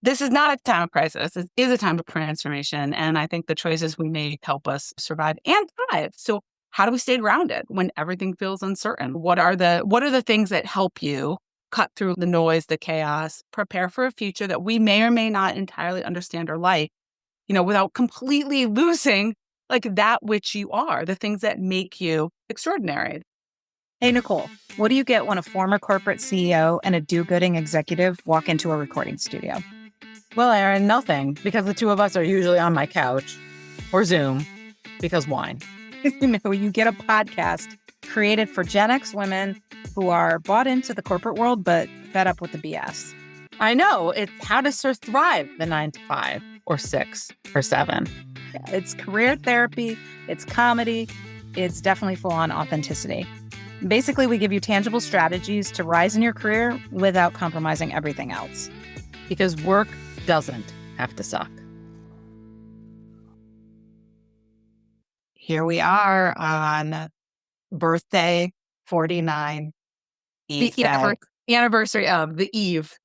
this is not a time of crisis. It is a time of transformation. And I think the choices we make help us survive and thrive. So how do we stay grounded when everything feels uncertain? What are the things that help you cut through the noise, the chaos, prepare for a future that we may or may not entirely understand or like, without completely losing like that which you are, the things that make you extraordinary. Hey, Nicole, what do you get when a former corporate CEO and a do-gooding executive walk into a recording studio? Well, Aaron, nothing, because the two of us are usually on my couch or Zoom, because wine. You get a podcast created for Gen X women who are bought into the corporate world, but fed up with the BS. I know. It's how to thrive the 9 to 5 or 6 or 7. Yeah, it's career therapy. It's comedy. It's definitely full-on authenticity. Basically, we give you tangible strategies to rise in your career without compromising everything else. Because work doesn't have to suck. Here we are on birthday 49. The anniversary of the eve.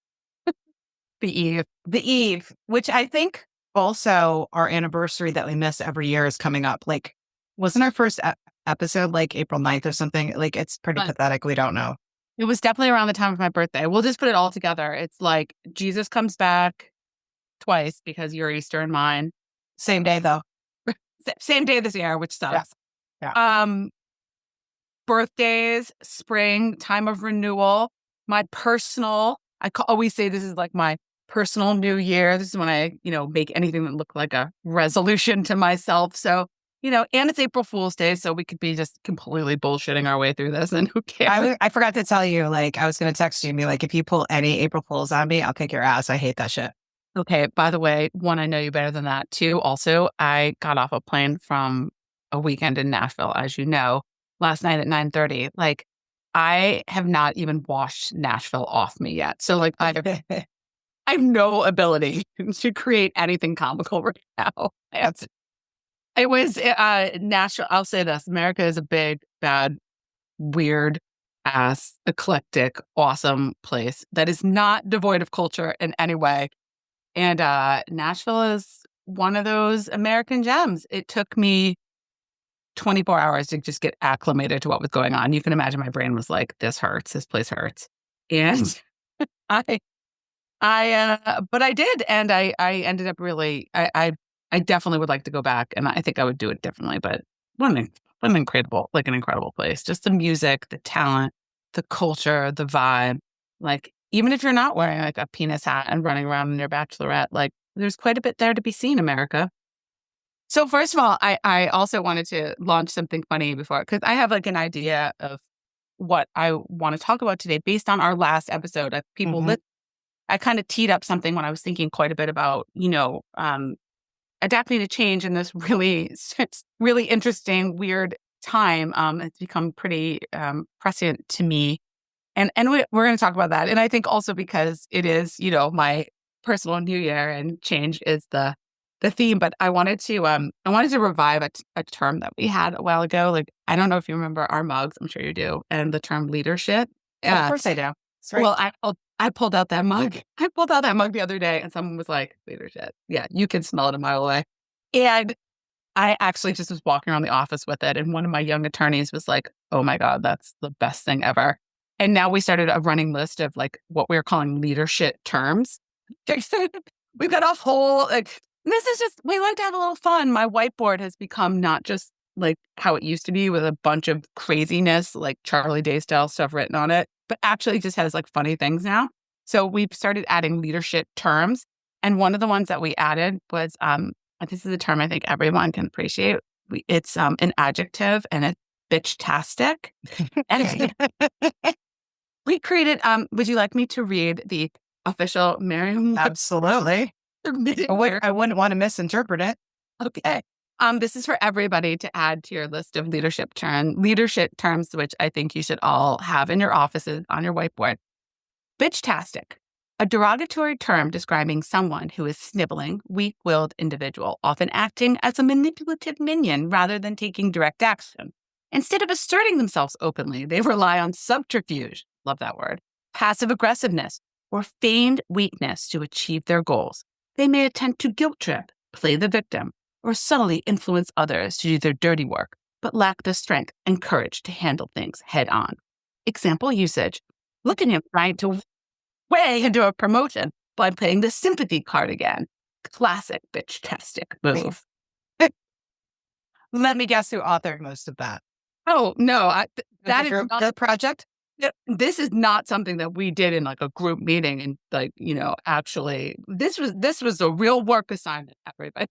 The eve, which I think also our anniversary that we miss every year is coming up. Like, wasn't our first episode like April 9th or something? Like, it's pretty pathetic. We don't know. It was definitely around the time of my birthday. We'll just put it all together. It's like Jesus comes back twice because your Easter and mine. Same day, though. Same day this year, which sucks. Yeah. Birthdays, spring, time of renewal. My personal, always say this is like my personal new year. This is when I, make anything that look like a resolution to myself. So, and it's April Fool's Day, so we could be just completely bullshitting our way through this, and who cares? I forgot to tell you, like, I was going to text you and be like, if you pull any April Fools on me, I'll kick your ass. I hate that shit. Okay, by the way, one, I know you better than that. Two, also, I got off a plane from a weekend in Nashville, as you know, last night at 9:30. Like, I have not even washed Nashville off me yet. So, like, I have no ability to create anything comical right now. It was Nashville. I'll say this. America is a big, bad, weird ass, eclectic, awesome place that is not devoid of culture in any way. And Nashville is one of those American gems. It took me 24 hours to just get acclimated to what was going on. You can imagine my brain was like, this hurts. This place hurts. And but I did. And I ended up really, I definitely would like to go back, and I think I would do it differently, but what an incredible place. Just the music, the talent, the culture, the vibe. Like, even if you're not wearing like a penis hat and running around in your bachelorette, like, there's quite a bit there to be seen, America. So first of all, I also wanted to launch something funny before, because I have like an idea of what I want to talk about today based on our last episode. I kind of teed up something when I was thinking quite a bit about, adapting to change in this really, really interesting, weird time. It's become pretty prescient to me. And we're going to talk about that. And I think also because it is, my personal new year, and change is the theme. But I wanted to revive a term that we had a while ago. Like, I don't know if you remember our mugs. I'm sure you do. And the term leadership. Of course I do. Right. Well, I pulled out that mug. I pulled out that mug the other day, and someone was like, leadership. Yeah, you can smell it a mile away. And I actually just was walking around the office with it, and one of my young attorneys was like, oh my God, that's the best thing ever. And now we started a running list of like what we're calling leadership terms. We've got a whole, like, this is just, we like to have a little fun. My whiteboard has become not just like how it used to be with a bunch of craziness, like Charlie Day style stuff written on it, but actually just has like funny things now. So we've started adding leadership terms. And one of the ones that we added was, this is a term I think everyone can appreciate. It's an adjective, and it's bitch-tastic. And we created, would you like me to read the official Merriam? Absolutely. I wouldn't want to misinterpret it. Okay. This is for everybody to add to your list of leadership terms, which I think you should all have in your offices on your whiteboard. Bitch-tastic, a derogatory term describing someone who is sniveling, weak-willed individual, often acting as a manipulative minion rather than taking direct action. Instead of asserting themselves openly, they rely on subterfuge, love that word, passive aggressiveness, or feigned weakness to achieve their goals. They may attempt to guilt trip, play the victim, or subtly influence others to do their dirty work, but lack the strength and courage to handle things head on. Example usage. Look at him trying to way into a promotion by playing the sympathy card again. Classic bitch-tastic move. Let me guess who authored most of that. Oh, no, that is Group- not the project? this is not something that we did in like a group meeting and like, actually this was a real work assignment, everybody.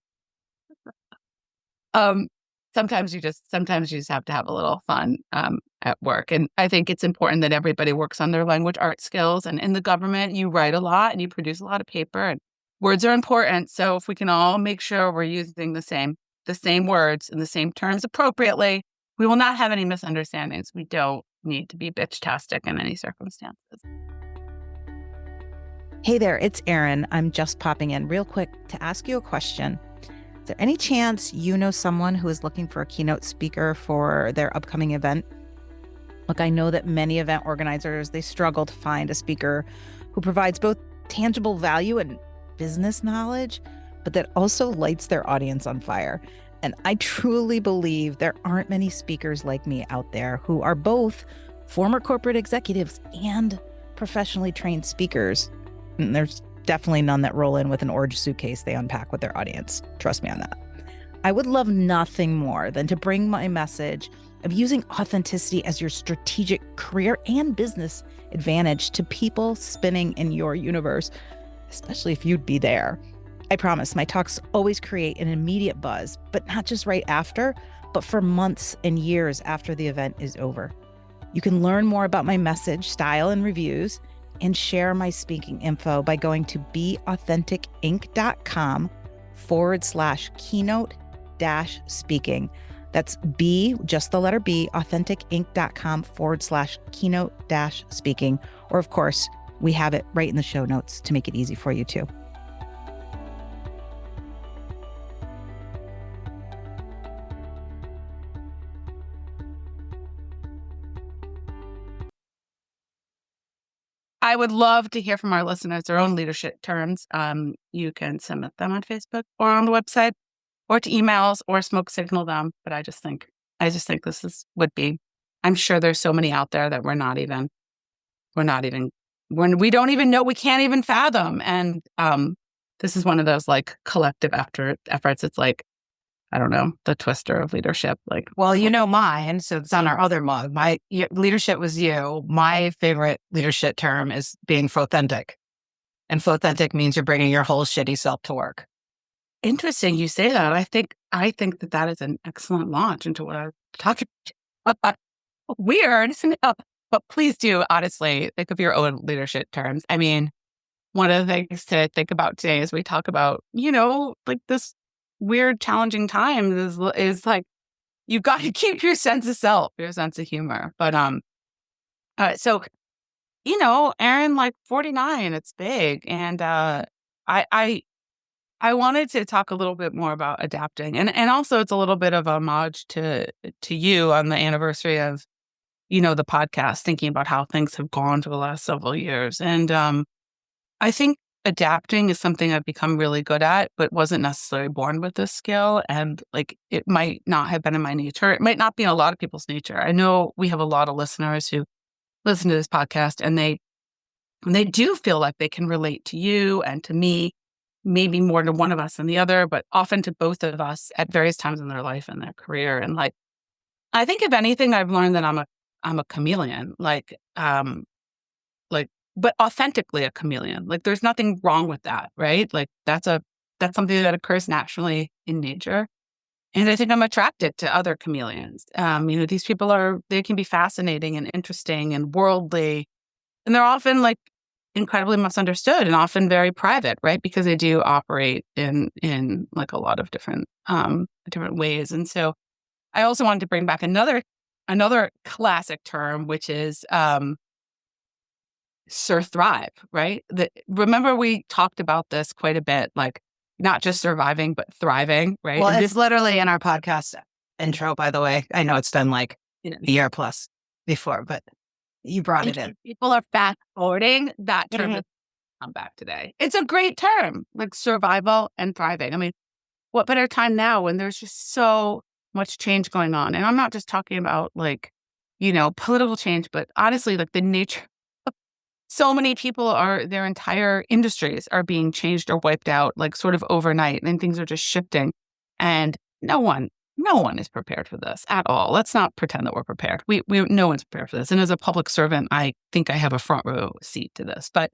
Um, sometimes you just have to have a little fun at work. And I think it's important that everybody works on their language art skills. And in the government, you write a lot and you produce a lot of paper, and words are important. So if we can all make sure we're using the same words and the same terms appropriately, we will not have any misunderstandings. We don't need to be bitch-tastic in any circumstances. Hey there, it's Erin. I'm just popping in real quick to ask you a question. Is there any chance you know someone who is looking for a keynote speaker for their upcoming event? Look, I know that many event organizers, they struggle to find a speaker who provides both tangible value and business knowledge, but that also lights their audience on fire. And I truly believe there aren't many speakers like me out there who are both former corporate executives and professionally trained speakers. And there's definitely none that roll in with an orange suitcase they unpack with their audience. Trust me on that. I would love nothing more than to bring my message of using authenticity as your strategic career and business advantage to people spinning in your universe, especially if you'd be there. I promise my talks always create an immediate buzz, but not just right after, but for months and years after the event is over. You can learn more about my message, style, and reviews, and share my speaking info by going to beauthenticinc.com/keynote-speaking. That's B, just the letter B, authenticinc.com/keynote-speaking. Or of course, we have it right in the show notes to make it easy for you too. I would love to hear from our listeners their own leadership terms. You can submit them on Facebook or on the website, or to emails, or smoke signal them. But I just think this would be. I'm sure there's so many out there that we don't even know, we can't even fathom. And this is one of those like collective efforts. It's like, I don't know, the twister of leadership. Like, Well, you know mine, so it's on our other mug. Leadership was you. My favorite leadership term is being authentic. And authentic means you're bringing your whole shitty self to work. interesting you say that. I think that is an excellent launch into what I'm talking about. Weird, but please do honestly think of your own leadership terms. I mean, one of the things to think about today as we talk about, like this weird, challenging time is like, you've got to keep your sense of self, your sense of humor. But so Erin, like 49, it's big, and I wanted to talk a little bit more about adapting, and also it's a little bit of homage to you on the anniversary of the podcast, thinking about how things have gone for the last several years, and I think adapting is something I've become really good at, but wasn't necessarily born with this skill. And like, it might not have been in my nature. It might not be in a lot of people's nature. I know we have a lot of listeners who listen to this podcast, and they do feel like they can relate to you and to me, maybe more to one of us than the other, but often to both of us at various times in their life and their career. And like, I think if anything, I've learned that I'm a chameleon, but authentically a chameleon. Like, there's nothing wrong with that, right? Like, that's something that occurs naturally in nature. And I think I'm attracted to other chameleons. These people they can be fascinating and interesting and worldly, and they're often like incredibly misunderstood and often very private, right? Because they do operate in like a lot of different ways. And so I also wanted to bring back another classic term, which is thrive, right? Remember we talked about this quite a bit, like not just surviving, but thriving, right? Well, it's literally in our podcast intro, by the way. I know it's done like a year plus before, but you brought it in. People are fast forwarding that term. come back today. It's a great term, like survival and thriving. I mean, what better time now when there's just so much change going on? And I'm not just talking about like, political change, but honestly, like the nature. So many people their entire industries are being changed or wiped out like sort of overnight, and things are just shifting. And no one is prepared for this at all. Let's not pretend that we're prepared. No one's prepared for this. And as a public servant, I think I have a front row seat to this. But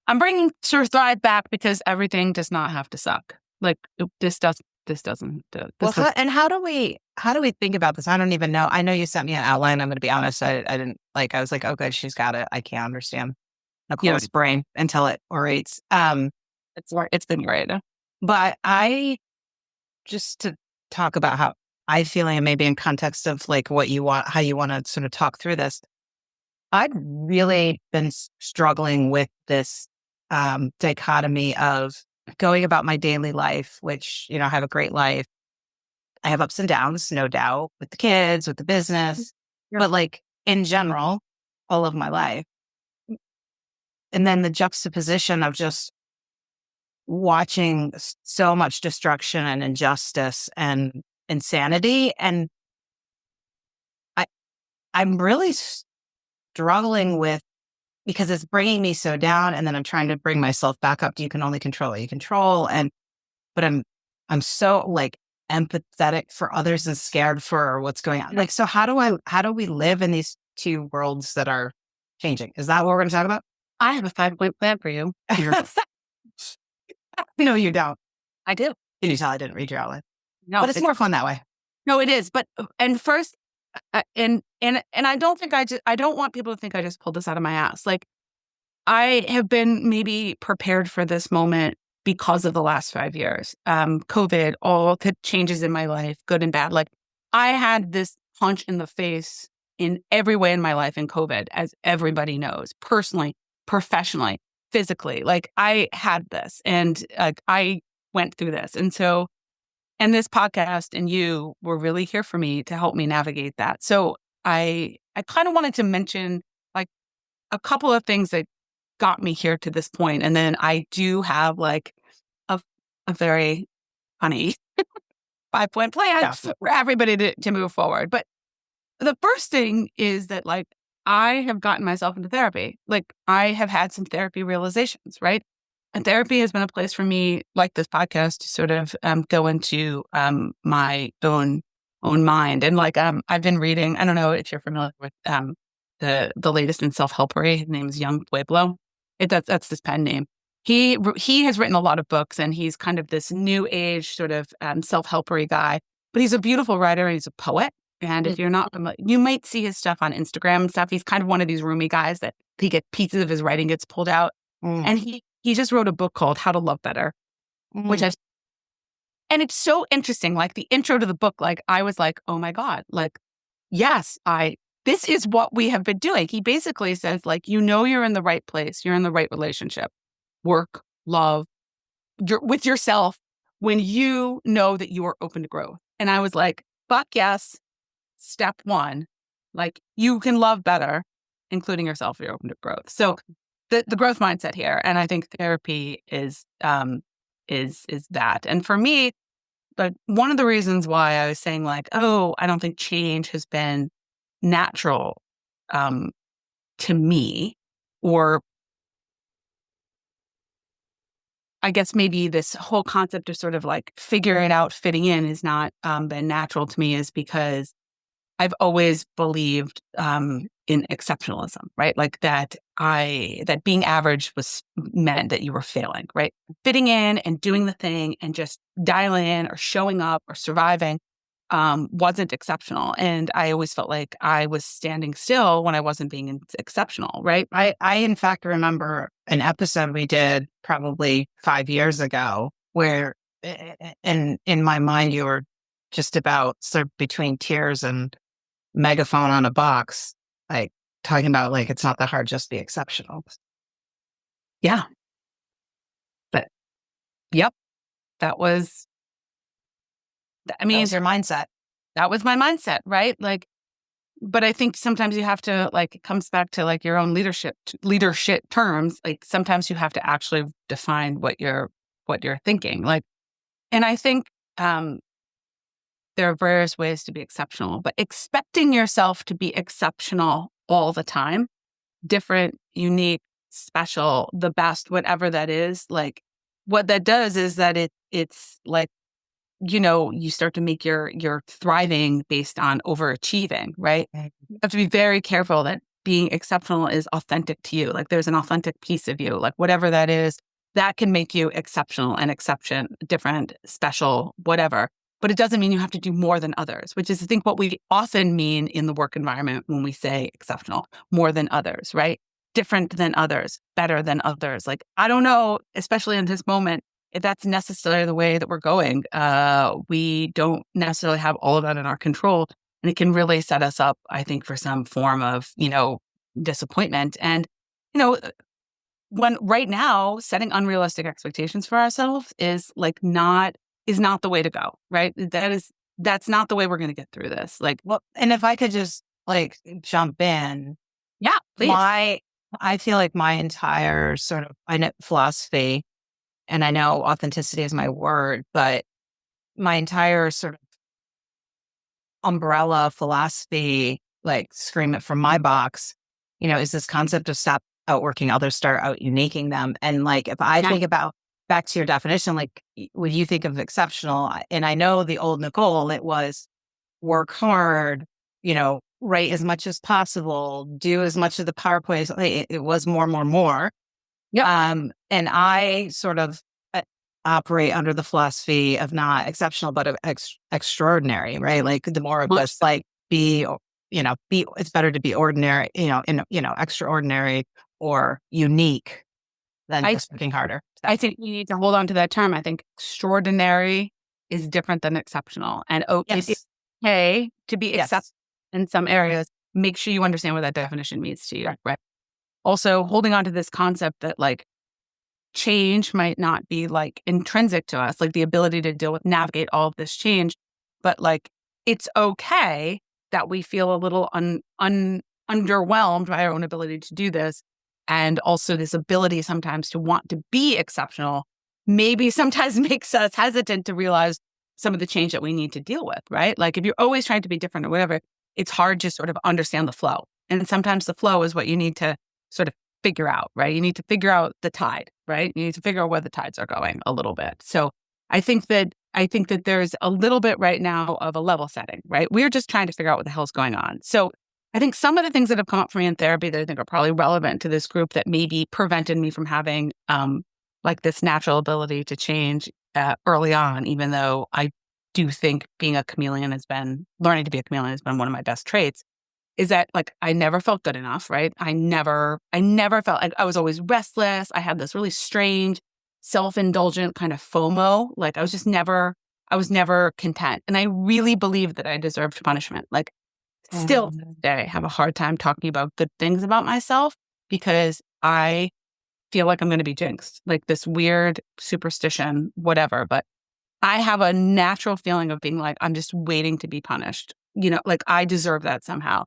I'm bringing Sure Thrive back because everything does not have to suck. Like this doesn't. And how do we think about this? I don't even know. I know you sent me an outline. I'm going to be honest. I didn't I was like, oh, good, she's got it. I can't understand Nicole's brain until it orates. It's been great. But just to talk about how I feeling, and maybe in context of like what you want, how you want to sort of talk through this. I've really been struggling with this dichotomy of going about my daily life, which, I have a great life. I have ups and downs, no doubt, with the kids, with the business, but like in general, all of my life. And then the juxtaposition of just watching so much destruction and injustice and insanity. And I'm really struggling with, because it's bringing me so down, and then I'm trying to bring myself back up. You can only control what you control. But I'm so like empathetic for others and scared for what's going on. Like, so how do we live in these two worlds that are changing? Is that what we're going to talk about? I have a 5-point plan for you. No, you don't. I do. Can you tell I didn't read your outline? No, but it's more fun that way. No, it is. But and first, and I don't think I don't want people to think I just pulled this out of my ass. Like I have been maybe prepared for this moment because of the last 5 years. COVID, all the changes in my life, good and bad. Like I had this punch in the face in every way in my life in COVID, as everybody knows, personally, professionally, physically. Like I had this, and I went through this. And so, and this podcast and you were really here for me to help me navigate that. So I kind of wanted to mention like a couple of things that got me here to this point. And then I do have like a very funny 5-point plan for everybody to move forward. But the first thing is that like I have gotten myself into therapy. Like I have had some therapy realizations, right? And therapy has been a place for me, like this podcast, to sort of go into my own mind. And like I've been reading, I don't know if you're familiar with the latest in self-helpery. His name is Young Pueblo. That's his pen name. He has written a lot of books, and he's kind of this new age sort of self-helpery guy. But he's a beautiful writer, and he's a poet. And if you're not familiar, you might see his stuff on Instagram and stuff. He's kind of one of these roomy guys that he gets pieces of his writing gets pulled out. And he just wrote a book called How to Love Better, and it's so interesting. Like the intro to the book, like I was like, oh my God, like, yes, this is what we have been doing. He basically says like, you're in the right place. You're in the right relationship, work, love, with yourself when you know that you are open to growth. And I was like, fuck yes. Step one, like you can love better, including yourself if you're open to growth. So the growth mindset here. And I think therapy is that. And for me, but one of the reasons why I was saying like, oh, I don't think change has been natural to me, or I guess maybe this whole concept of sort of like figuring it out, fitting in has not been natural to me, is because I've always believed in exceptionalism, right? Like that being average meant that you were failing, right? Fitting in and doing the thing and just dialing in or showing up or surviving wasn't exceptional. And I always felt like I was standing still when I wasn't being exceptional, right? I in fact remember an episode we did probably 5 years ago where in my mind you were just about sort of between tears and megaphone on a box, like talking about like it's not that hard, just be exceptional. Yeah. But yep, that was your mindset. That was my mindset, right? Like but I think sometimes you have to, like, it comes back to like your own leadership terms. Like sometimes you have to actually define what you're thinking. Like, and I think there are various ways to be exceptional, but expecting yourself to be exceptional all the time, different, unique, special, the best, whatever that is, like what that does is that it's like, you start to make your thriving based on overachieving, right? Right. You have to be very careful that being exceptional is authentic to you. Like there's an authentic piece of you, like whatever that is, that can make you exceptional and exception, different, special, whatever. But it doesn't mean you have to do more than others, which is, I think, what we often mean in the work environment when we say exceptional, more than others, right? Different than others, better than others. Like, I don't know, especially in this moment, if that's necessarily the way that we're going. We don't necessarily have all of that in our control. And it can really set us up, I think, for some form of, disappointment. And, when right now setting unrealistic expectations for ourselves is not the way to go, right? That's not the way we're going to get through this. Like, Well, and if I could just like jump in, yeah, please. I feel like my entire sort of philosophy, and I know authenticity is my word, but my entire sort of umbrella philosophy, like scream it from my box, is this concept of stop outworking others, start out uniquing them. And like, if I think about back to your definition, like when you think of exceptional, and I know the old Nicole, it was work hard, write as much as possible, do as much of the PowerPoint. It was more. Yeah. And I sort of operate under the philosophy of not exceptional, but of extraordinary, right? Like the more of us like be, it's better to be ordinary, extraordinary or unique than just working harder. I think you need to hold on to that term. I think extraordinary is different than exceptional. And it's okay to be exceptional in some areas. Make sure you understand what that definition means to you, right? Also, holding on to this concept that like change might not be like intrinsic to us, like the ability to navigate all of this change, but like it's okay that we feel a little underwhelmed by our own ability to do this. And also this ability sometimes to want to be exceptional maybe sometimes makes us hesitant to realize some of the change that we need to deal with, right? Like if you're always trying to be different or whatever, it's hard to sort of understand the flow. And sometimes the flow is what you need to sort of figure out, right? You need to figure out the tide, right? You need to figure out where the tides are going a little bit. So I think that there's a little bit right now of a level setting, right? We're just trying to figure out what the hell's going on. So I think some of the things that have come up for me in therapy that I think are probably relevant to this group that maybe prevented me from having like this natural ability to change early on, even though I do think learning to be a chameleon has been one of my best traits, is that like I never felt good enough, right? I never felt like I was always restless. I had this really strange self-indulgent kind of FOMO. Like I was never content. And I really believed that I deserved punishment. Like still today, I have a hard time talking about good things about myself because I feel like I'm going to be jinxed, like this weird superstition, whatever. But I have a natural feeling of being like, I'm just waiting to be punished. Like I deserve that somehow.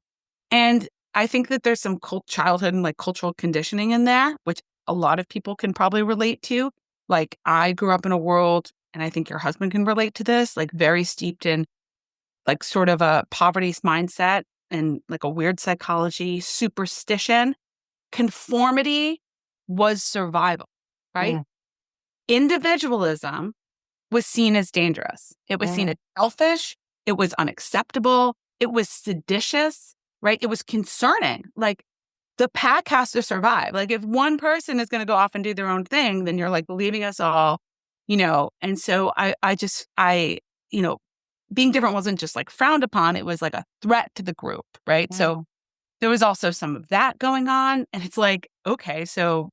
And I think that there's some childhood and like cultural conditioning in there, which a lot of people can probably relate to. Like I grew up in a world, and I think your husband can relate to this, like very steeped in like sort of a poverty mindset and like a weird psychology, superstition. Conformity was survival, right? Individualism was seen as dangerous. It was seen as selfish. It was unacceptable. It was seditious, right? It was concerning. Like the pack has to survive. Like if one person is going to go off and do their own thing, then you're like leaving us all, And so being different wasn't just like frowned upon. It was like a threat to the group, right? So there was also some of that going on. And it's like, okay, so,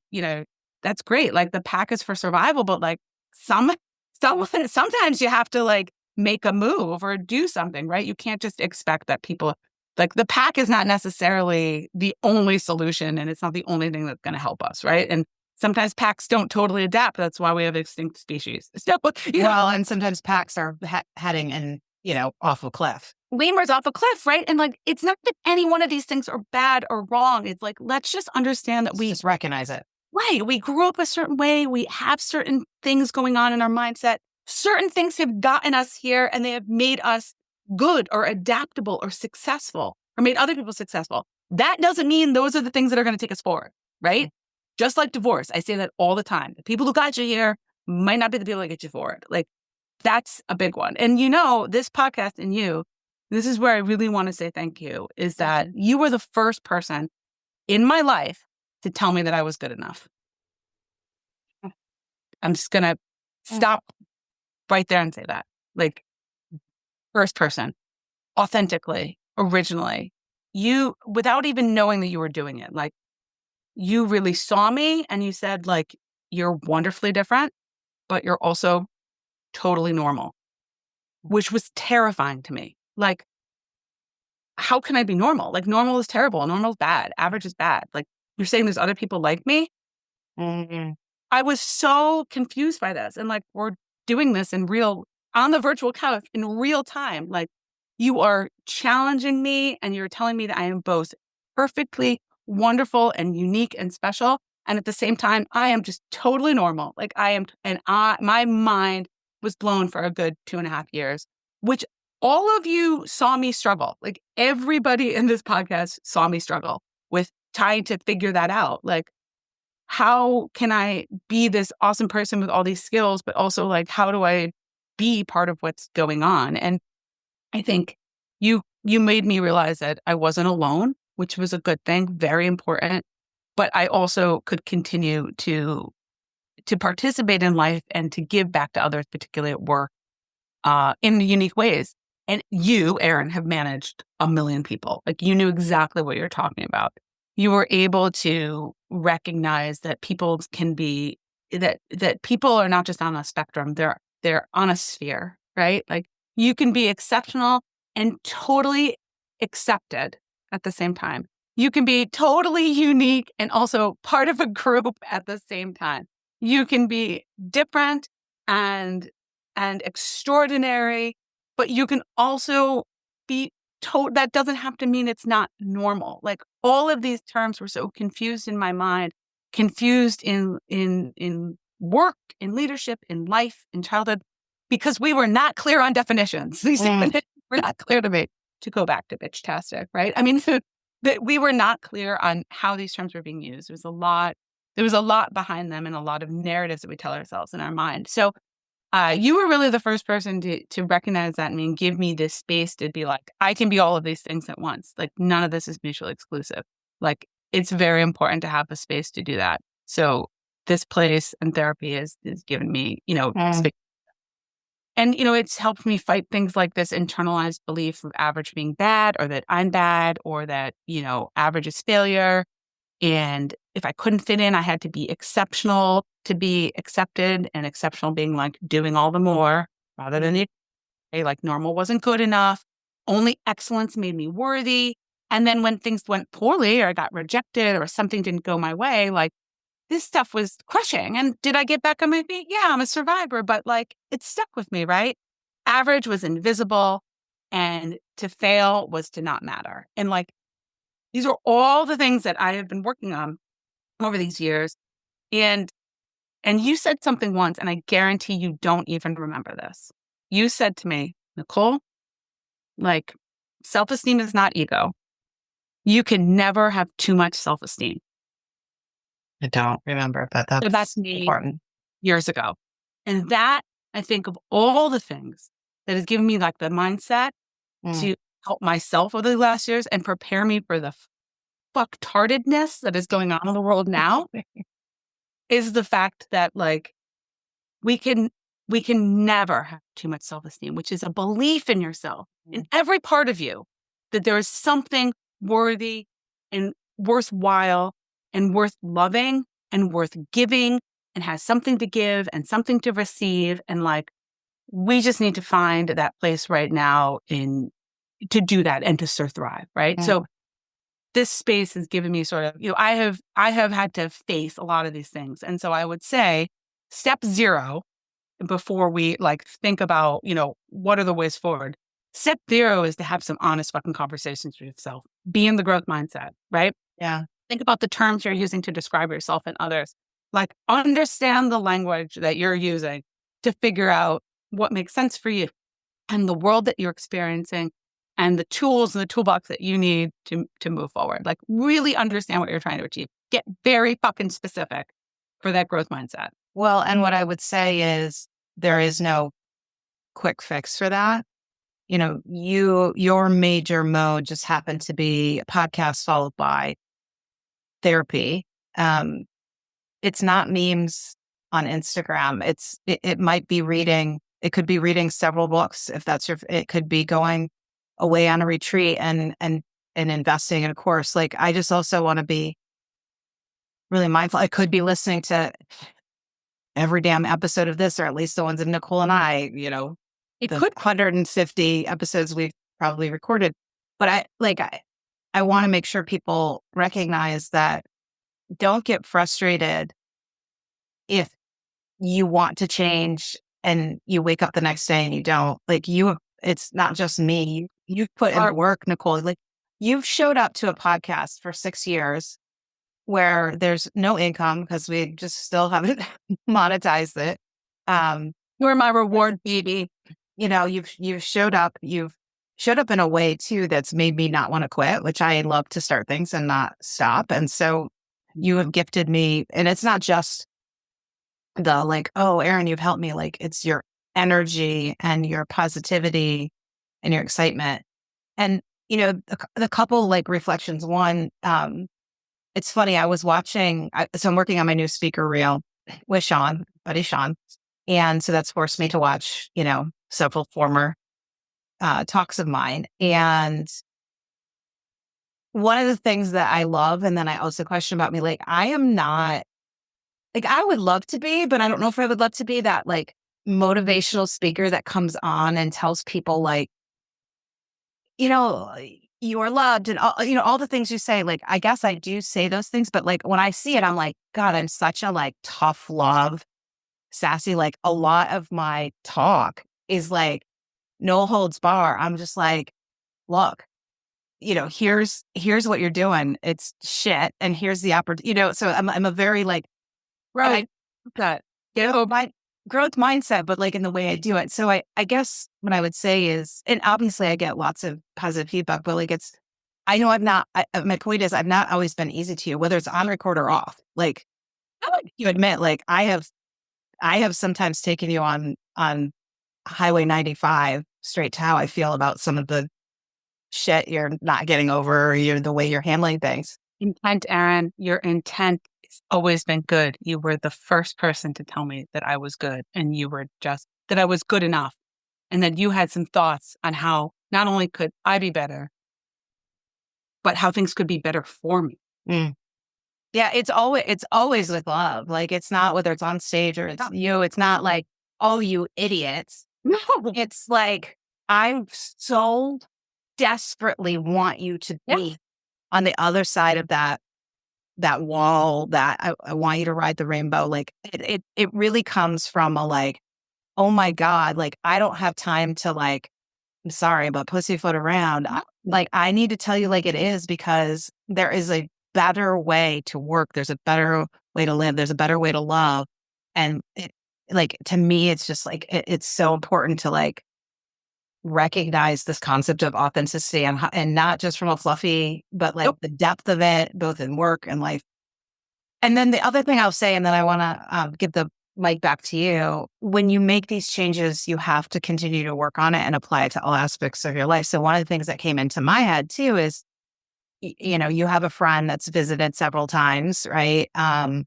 that's great. Like the pack is for survival, but like sometimes you have to like make a move or do something, right? You can't just expect that people, like the pack is not necessarily the only solution and it's not the only thing that's going to help us, right? And sometimes packs don't totally adapt. That's why we have extinct species. So, Well, and sometimes packs are heading in off a cliff. Lemurs off a cliff, right? And like, it's not that any one of these things are bad or wrong. It's like, let's just understand that We just recognize it. right, we grew up a certain way. We have certain things going on in our mindset. Certain things have gotten us here and they have made us good or adaptable or successful or made other people successful. That doesn't mean those are the things that are going to take us forward, right? Just like divorce. I say that all the time. The people who got you here might not be the people that get you forward. Like, that's a big one. And this podcast and this is where I really want to say thank you, is that you were the first person in my life to tell me that I was good enough. I'm just going to stop right there and say that. Like, first person, authentically, originally, you, without even knowing that you were doing it, like, you really saw me and you said, like, you're wonderfully different, but you're also totally normal, which was terrifying to me. Like, how can I be normal? Like, normal is terrible. Normal is bad. Average is bad. Like, you're saying there's other people like me? Mm-hmm. I was so confused by this. And like, we're doing this on the virtual couch in real time. Like, you are challenging me and you're telling me that I am both perfectly wonderful and unique and special. And at the same time, I am just totally normal. Like, my mind was blown for a good 2.5 years, which all of you saw me struggle. Like, everybody in this podcast saw me struggle with trying to figure that out. Like, how can I be this awesome person with all these skills, but also like, how do I be part of what's going on? And I think you made me realize that I wasn't alone, which was a good thing, very important. But I also could continue to participate in life and to give back to others, particularly at work, in unique ways. And you, Erin, have managed 1 million people. Like, you knew exactly what you're talking about. You were able to recognize that people can be, that people are not just on a spectrum, they're on a sphere, right? Like, you can be exceptional and totally accepted at the same time. You can be totally unique and also part of a group at the same time. You can be different and extraordinary, but you can also be that doesn't have to mean it's not normal. Like, all of these terms were so confused in my mind, confused in work, in leadership, in life, in childhood, because we were not clear on definitions. These definitions were not clear to me, to go back to bitch-tastic, right? I mean, that we were not clear on how these terms were being used. There was a lot behind them and a lot of narratives that we tell ourselves in our mind. So you were really the first person to recognize that and give me this space to be like, I can be all of these things at once. Like, none of this is mutually exclusive. Like, it's very important to have a space to do that. So this place and therapy is given me, space. And, it's helped me fight things like this internalized belief of average being bad, or that I'm bad, or that, average is failure. And if I couldn't fit in, I had to be exceptional to be accepted, and exceptional being like doing all the more rather than like normal wasn't good enough. Only excellence made me worthy. And then when things went poorly or I got rejected or something didn't go my way, like, this stuff was crushing. And did I get back on my feet? Yeah, I'm a survivor, but like, it stuck with me, right? Average was invisible, and to fail was to not matter. And like, these are all the things that I have been working on over these years. And you said something once, and I guarantee you don't even remember this. You said to me, Nicole, like, self-esteem is not ego. You can never have too much self-esteem. I don't remember, but that's me important. Years ago. And that, I think, of all the things that has given me like the mindset to help myself over the last years and prepare me for the fucktardedness that is going on in the world now, is the fact that like, we can never have too much self-esteem, which is a belief in yourself, in every part of you, that there is something worthy and worthwhile and worth loving and worth giving, and has something to give and something to receive. And like, we just need to find that place right now to do that and to thrive. Right. So this space has given me sort of, I have had to face a lot of these things. And so I would say step 0, before we like think about, what are the ways forward, Step 0 is to have some honest fucking conversations with yourself. Be in the growth mindset, right? Yeah. Think about the terms you're using to describe yourself and others. Like, understand the language that you're using to figure out what makes sense for you and the world that you're experiencing and the tools and the toolbox that you need to move forward. Like, really understand what you're trying to achieve. Get very fucking specific for that growth mindset. Well, and what I would say is there is no quick fix for that. You know, your major mode just happened to be a podcast followed by therapy. It's not memes on Instagram. It might be reading. It could be reading several books if that's it could be going away on a retreat and investing in a course. Like, I just also want to be really mindful. I could be listening to every damn episode of this, or at least the ones of Nicole and I, It the could 150 episodes we've probably recorded. But I want to make sure people recognize that don't get frustrated if you want to change and you wake up the next day and you don't. Like, it's not just me. You've put in the work, Nicole. Like, you've showed up to a podcast for 6 years where there's no income because we just still haven't monetized it. You're my reward, baby. You've showed up. You've showed up in a way too that's made me not want to quit, which I love to start things and not stop. And so you have gifted me, and it's not just the like, oh, Erin, you've helped me. Like, it's your energy and your positivity and your excitement. And, the couple like reflections. One, it's funny. I was watching, so I'm working on my new speaker reel with Sean, buddy Sean. And so that's forced me to watch, several former talks of mine. And one of the things that I love, and then I also question about me, like, I am not, like, I would love to be, but I don't know if I would love to be that like motivational speaker that comes on and tells people like, you are loved and all the things you say. Like, I guess I do say those things, but like when I see it, I'm like, God, I'm such a like tough love, sassy. Like, a lot of my talk is like no holds bar. I'm just like, look, here's what you're doing. It's shit. And here's the opportunity, so I'm a very like, Right. my growth mindset, but like in the way I do it. So I guess what I would say is, and obviously I get lots of positive feedback, but like I know my point is I've not always been easy to you, whether it's on record or off. Like, you admit, like I have sometimes taken you on Highway 95 straight to how I feel about some of the shit you're not getting over, or the way you're handling things. Intent, Erin, your intent has always been good. You were the first person to tell me that I was good, and you were just that I was good enough, and that you had some thoughts on how not only could I be better, but how things could be better for me. Mm. Yeah, it's always with love. Like, it's not whether it's on stage or it's you. It's not like, oh, you idiots. No, It's like, I so desperately want you to be on the other side of that wall, that I want you to ride the rainbow. Like, it really comes from a like, oh my God, like, I don't have time to like, I'm sorry, but pussyfoot around. I need to tell you like it is, because there is a better way to work. There's a better way to live. There's a better way to love. And to me, it's just like, it's so important to like recognize this concept of authenticity and not just from a fluffy, but like the depth of it, both in work and life. And then the other thing I'll say, and then I want to give the mic back to you. When you make these changes, you have to continue to work on it and apply it to all aspects of your life. So one of the things that came into my head too is, you have a friend that's visited several times, right? And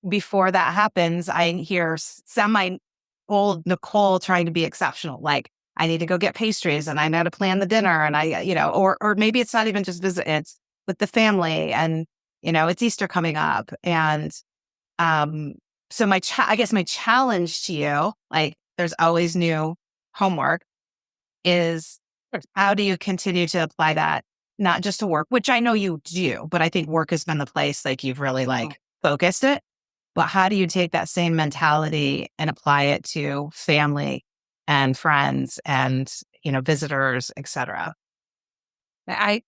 before that happens, I hear semi-old Nicole trying to be exceptional. Like, I need to go get pastries and I know to plan the dinner, and or maybe it's not even just visit, it's with the family, and, it's Easter coming up. And so I guess my challenge to you, like, there's always new homework, is how do you continue to apply that, not just to work, which I know you do, but I think work has been the place, like, you've really like focused it. But how do you take that same mentality and apply it to family and friends and, visitors, etc. I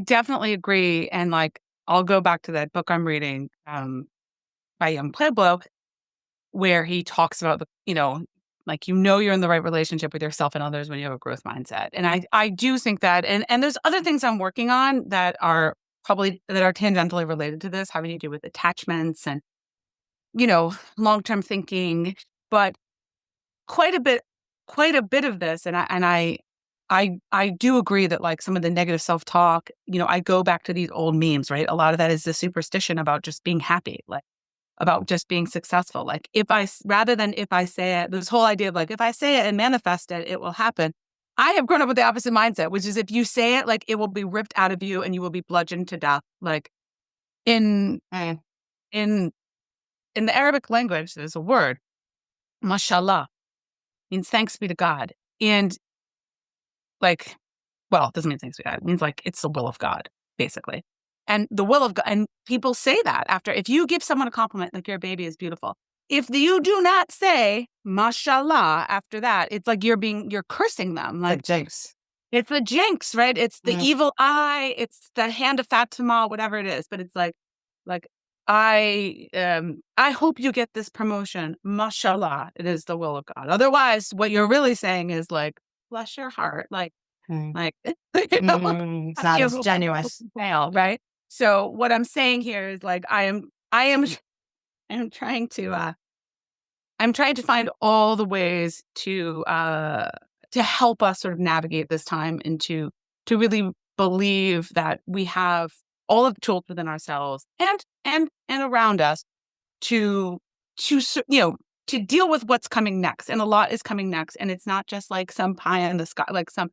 definitely agree. And like, I'll go back to that book I'm reading by Young Pueblo, where he talks about like, you're in the right relationship with yourself and others when you have a growth mindset. And I do think that, and there's other things I'm working on that are tangentially related to this, having to do with attachments and, long-term thinking, but quite a bit of this. And I do agree that like some of the negative self-talk, I go back to these old memes, right? A lot of that is the superstition about just being happy, like about just being successful. Like rather than if I say it, this whole idea of like, if I say it and manifest it, it will happen. I have grown up with the opposite mindset, which is if you say it, like it will be ripped out of you and you will be bludgeoned to death. Like in the Arabic language, there's a word, mashallah, means thanks be to God. And like, well, it doesn't mean thanks be to God. It means like it's the will of God, basically. And the will of God, and people say that if you give someone a compliment, like your baby is beautiful. If you do not say mashallah after that, it's like you're cursing them. Like jinx. It's the jinx, right? It's the evil eye. It's the hand of Fatima, whatever it is. But it's like I hope you get this promotion. Mashallah, it is the will of God. Otherwise, what you're really saying is like, bless your heart, like it's not as genuine, right? So what I'm saying here is like I am trying to find all the ways to help us sort of navigate this time and to really believe that we have all of the tools within ourselves and around us to deal with what's coming next. And a lot is coming next. And it's not just like some pie in the sky, like some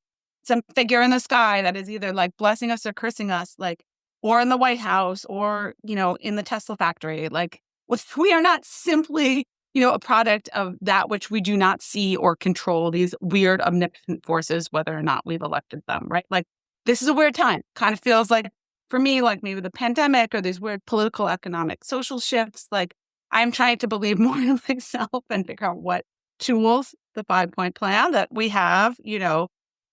figure in the sky that is either like blessing us or cursing us, like, or in the White House or, in the Tesla factory. Like we are not simply, a product of that which we do not see or control, these weird omnipotent forces, whether or not we've elected them, right? Like this is a weird time. Kind of feels like for me, like maybe the pandemic or these weird political, economic, social shifts. Like I'm trying to believe more in myself and figure out what tools, the 5-point plan that we have,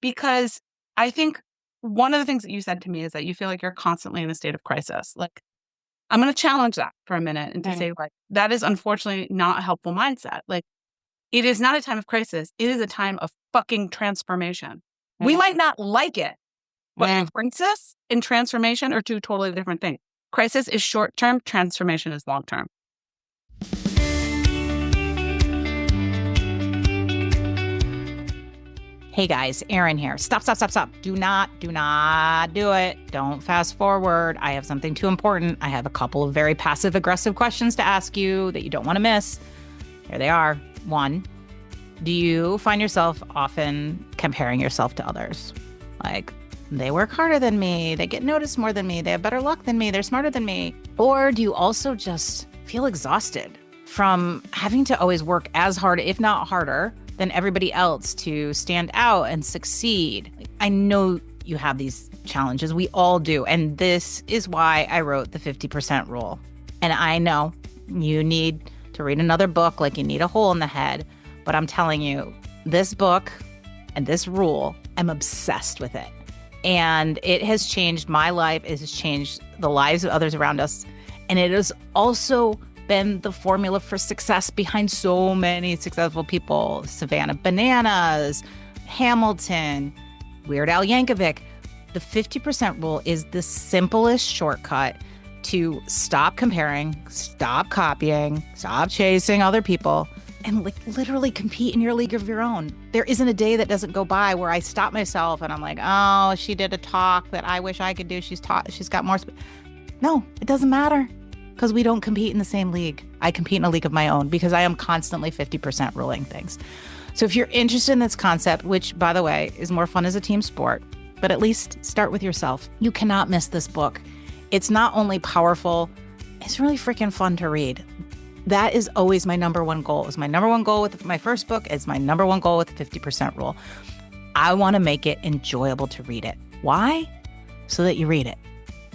because I think one of the things that you said to me is that you feel like you're constantly in a state of crisis. Like I'm going to challenge that for a minute and to say like, that is unfortunately not a helpful mindset. Like it is not a time of crisis. It is a time of fucking transformation. We might not like it, but crisis and transformation are two totally different things. Crisis is short-term, transformation is long-term. Hey guys, Erin here. Stop. Do not do it. Don't fast forward. I have something too important. I have a couple of very passive-aggressive questions to ask you that you don't want to miss. Here they are. 1, do you find yourself often comparing yourself to others? Like, they work harder than me. They get noticed more than me. They have better luck than me. They're smarter than me. Or do you also just feel exhausted from having to always work as hard, if not harder, than everybody else to stand out and succeed? I know you have these challenges. We all do. And this is why I wrote the 50% rule. And I know you need to read another book like you need a hole in the head. But I'm telling you, this book and this rule, I'm obsessed with it. And it has changed my life. It has changed the lives of others around us. And it has also been the formula for success behind so many successful people. Savannah Bananas, Hamilton, Weird Al Yankovic. The 50% rule is the simplest shortcut to stop comparing, stop copying, stop chasing other people, and like literally compete in your league of your own. There isn't a day that doesn't go by where I stop myself and I'm like, oh, she did a talk that I wish I could do. She's got more. No, it doesn't matter. Because we don't compete in the same league. I compete in a league of my own because I am constantly 50% ruling things. So if you're interested in this concept, which, by the way, is more fun as a team sport, but at least start with yourself. You cannot miss this book. It's not only powerful, it's really freaking fun to read. That is always my number one goal. It was my number one goal with my first book. It's my number one goal with the 50% rule. I want to make it enjoyable to read it. Why? So that you read it.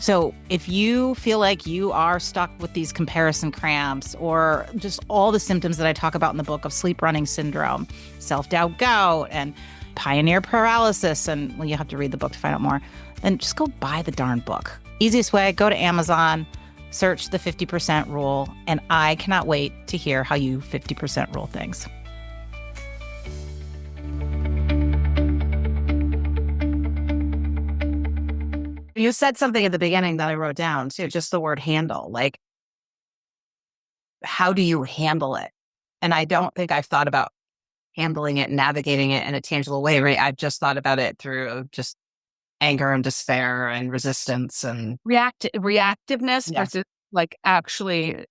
So if you feel like you are stuck with these comparison cramps or just all the symptoms that I talk about in the book of sleep running syndrome, self-doubt gout, and pioneer paralysis, and well, you have to read the book to find out more, then just go buy the darn book. Easiest way, go to Amazon, search the 50% rule, and I cannot wait to hear how you 50% rule things. You said something at the beginning that I wrote down too, just the word handle. Like, how do you handle it? And I don't think I've thought about handling it, navigating it in a tangible way, right? I've just thought about it through just anger and despair and resistance and reactiveness Yeah. versus like actually,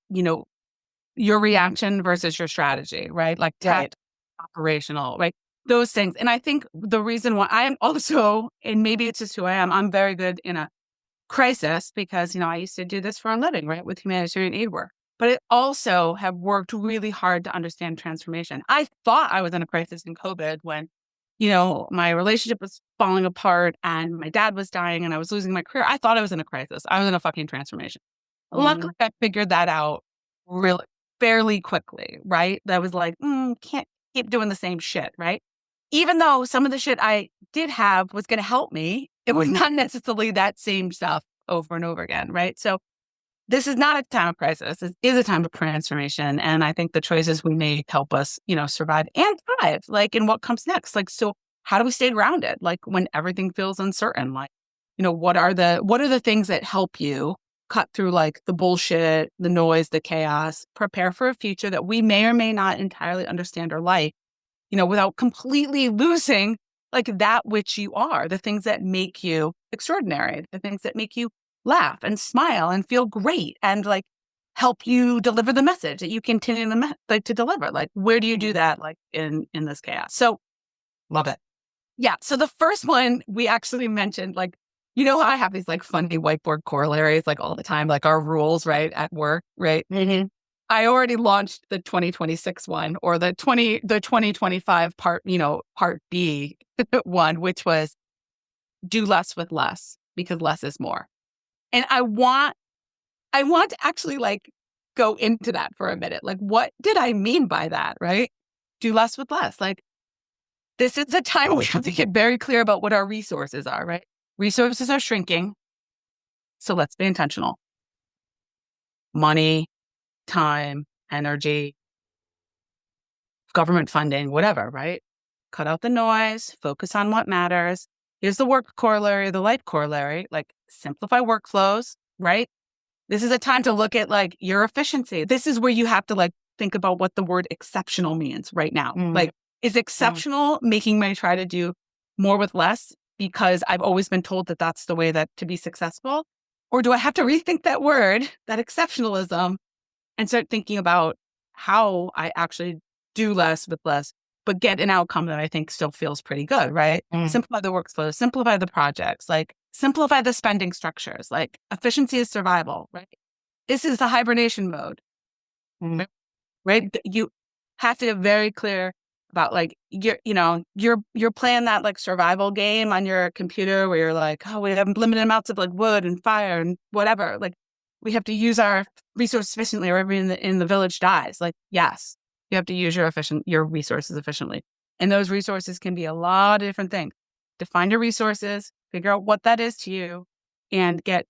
your reaction versus your strategy, right? Like Right. operational, right? Those things. And I think the reason why I am also, and maybe it's just who I am, I'm very good in a crisis because, I used to do this for a living, right? With humanitarian aid work. But I also have worked really hard to understand transformation. I thought I was in a crisis in COVID when, my relationship was falling apart and my dad was dying and I was losing my career. I thought I was in a crisis. I was in a fucking transformation. Luckily, I figured that out really fairly quickly, right? That was like, can't keep doing the same shit, right? Even though some of the shit I did have was going to help me, it was not necessarily that same stuff over and over again, right? So this is not a time of crisis. This is a time of transformation. And I think the choices we make help us, survive and thrive, like in what comes next. Like, so how do we stay grounded? Like when everything feels uncertain, like, what are the things that help you cut through like the bullshit, the noise, the chaos, prepare for a future that we may or may not entirely understand or like, without completely losing like that which you are, the things that make you extraordinary, the things that make you laugh and smile and feel great and like help you deliver the message that you continue to deliver. Like, where do you do that? Like in this chaos? So Love it. yeah. So the first one we actually mentioned, like, how I have these like funny whiteboard corollaries like all the time, like our rules, right, at work, right? Mm-hmm. I already launched the 2026 one or the 2025 part B one, which was do less with less because less is more. And I want to actually like go into that for a minute. Like, what did I mean by that? Right? Do less with less. Like, this is a time we have to get very clear about what our resources are, right? Resources are shrinking. So let's be intentional. Money, time, energy, government funding, whatever, right? Cut out the noise, focus on what matters. Here's the work corollary, the life corollary, like simplify workflows, right? This is a time to look at like your efficiency. This is where you have to like think about what the word exceptional means right now. Like, is exceptional making me try to do more with less because I've always been told that that's the way that to be successful? Or do I have to rethink that word, that exceptionalism, and start thinking about how I actually do less with less, but get an outcome that I think still feels pretty good, right? Simplify the workflows, simplify the projects, like simplify the spending structures, like efficiency is survival, right? This is the hibernation mode, right? You have to get very clear about like you're playing that like survival game on your computer where you're like, oh, we have limited amounts of like wood and fire and whatever. Like, we have to use our resources efficiently or everyone in the village dies. Like, yes, you have to use your resources efficiently. And those resources can be a lot of different things. Define your resources, figure out what that is to you, and get,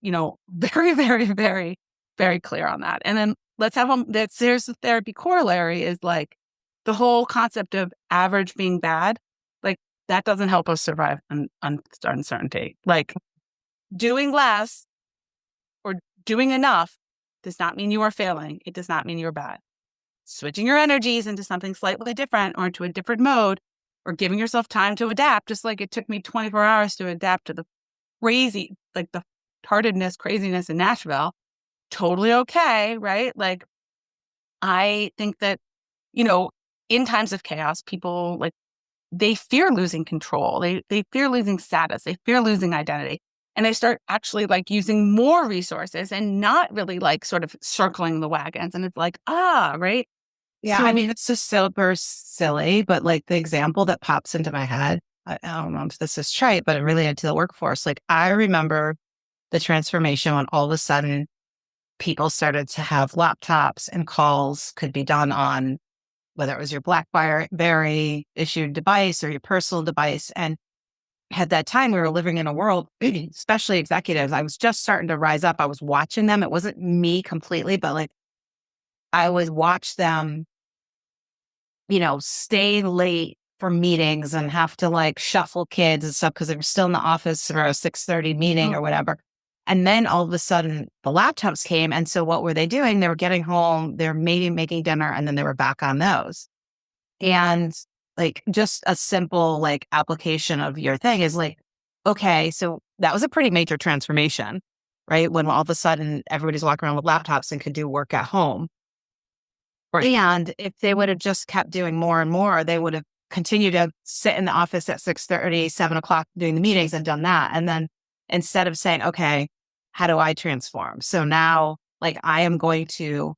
very, very, very, very clear on that. And then let's have here's the therapy corollary is like the whole concept of average being bad. Like, that doesn't help us survive uncertainty. Like, doing less or doing enough does not mean you are failing. It does not mean you're bad. Switching your energies into something slightly different or into a different mode or giving yourself time to adapt, just like it took me 24 hours to adapt to the crazy, like the tardedness, craziness in Nashville. Totally okay, right? Like, I think that, in times of chaos, people like, they fear losing control. They fear losing status. They fear losing identity. And they start actually like using more resources and not really like sort of circling the wagons. And it's like, right? Yeah, So, I mean, it's just super silly, but like the example that pops into my head, I don't know if this is trite, but it related to the workforce. Like, I remember the transformation when all of a sudden people started to have laptops and calls could be done on whether it was your BlackBerry issued device or your personal device. And at that time, we were living in a world, especially executives. I was just starting to rise up. I was watching them. It wasn't me completely, but like I would watch them, stay late for meetings and have to like shuffle kids and stuff because they were still in the office for a 6:30 meeting or whatever. And then all of a sudden the laptops came. And so what were they doing? They were getting home, they're maybe making dinner, and then they were back on those. And like just a simple like application of your thing is like, okay, so that was a pretty major transformation, right? When all of a sudden everybody's walking around with laptops and could do work at home. Right. And if they would have just kept doing more and more, they would have continued to sit in the office at 6:30, 7 o'clock doing the meetings and done that. And then instead of saying, okay, how do I transform? So now like I am going to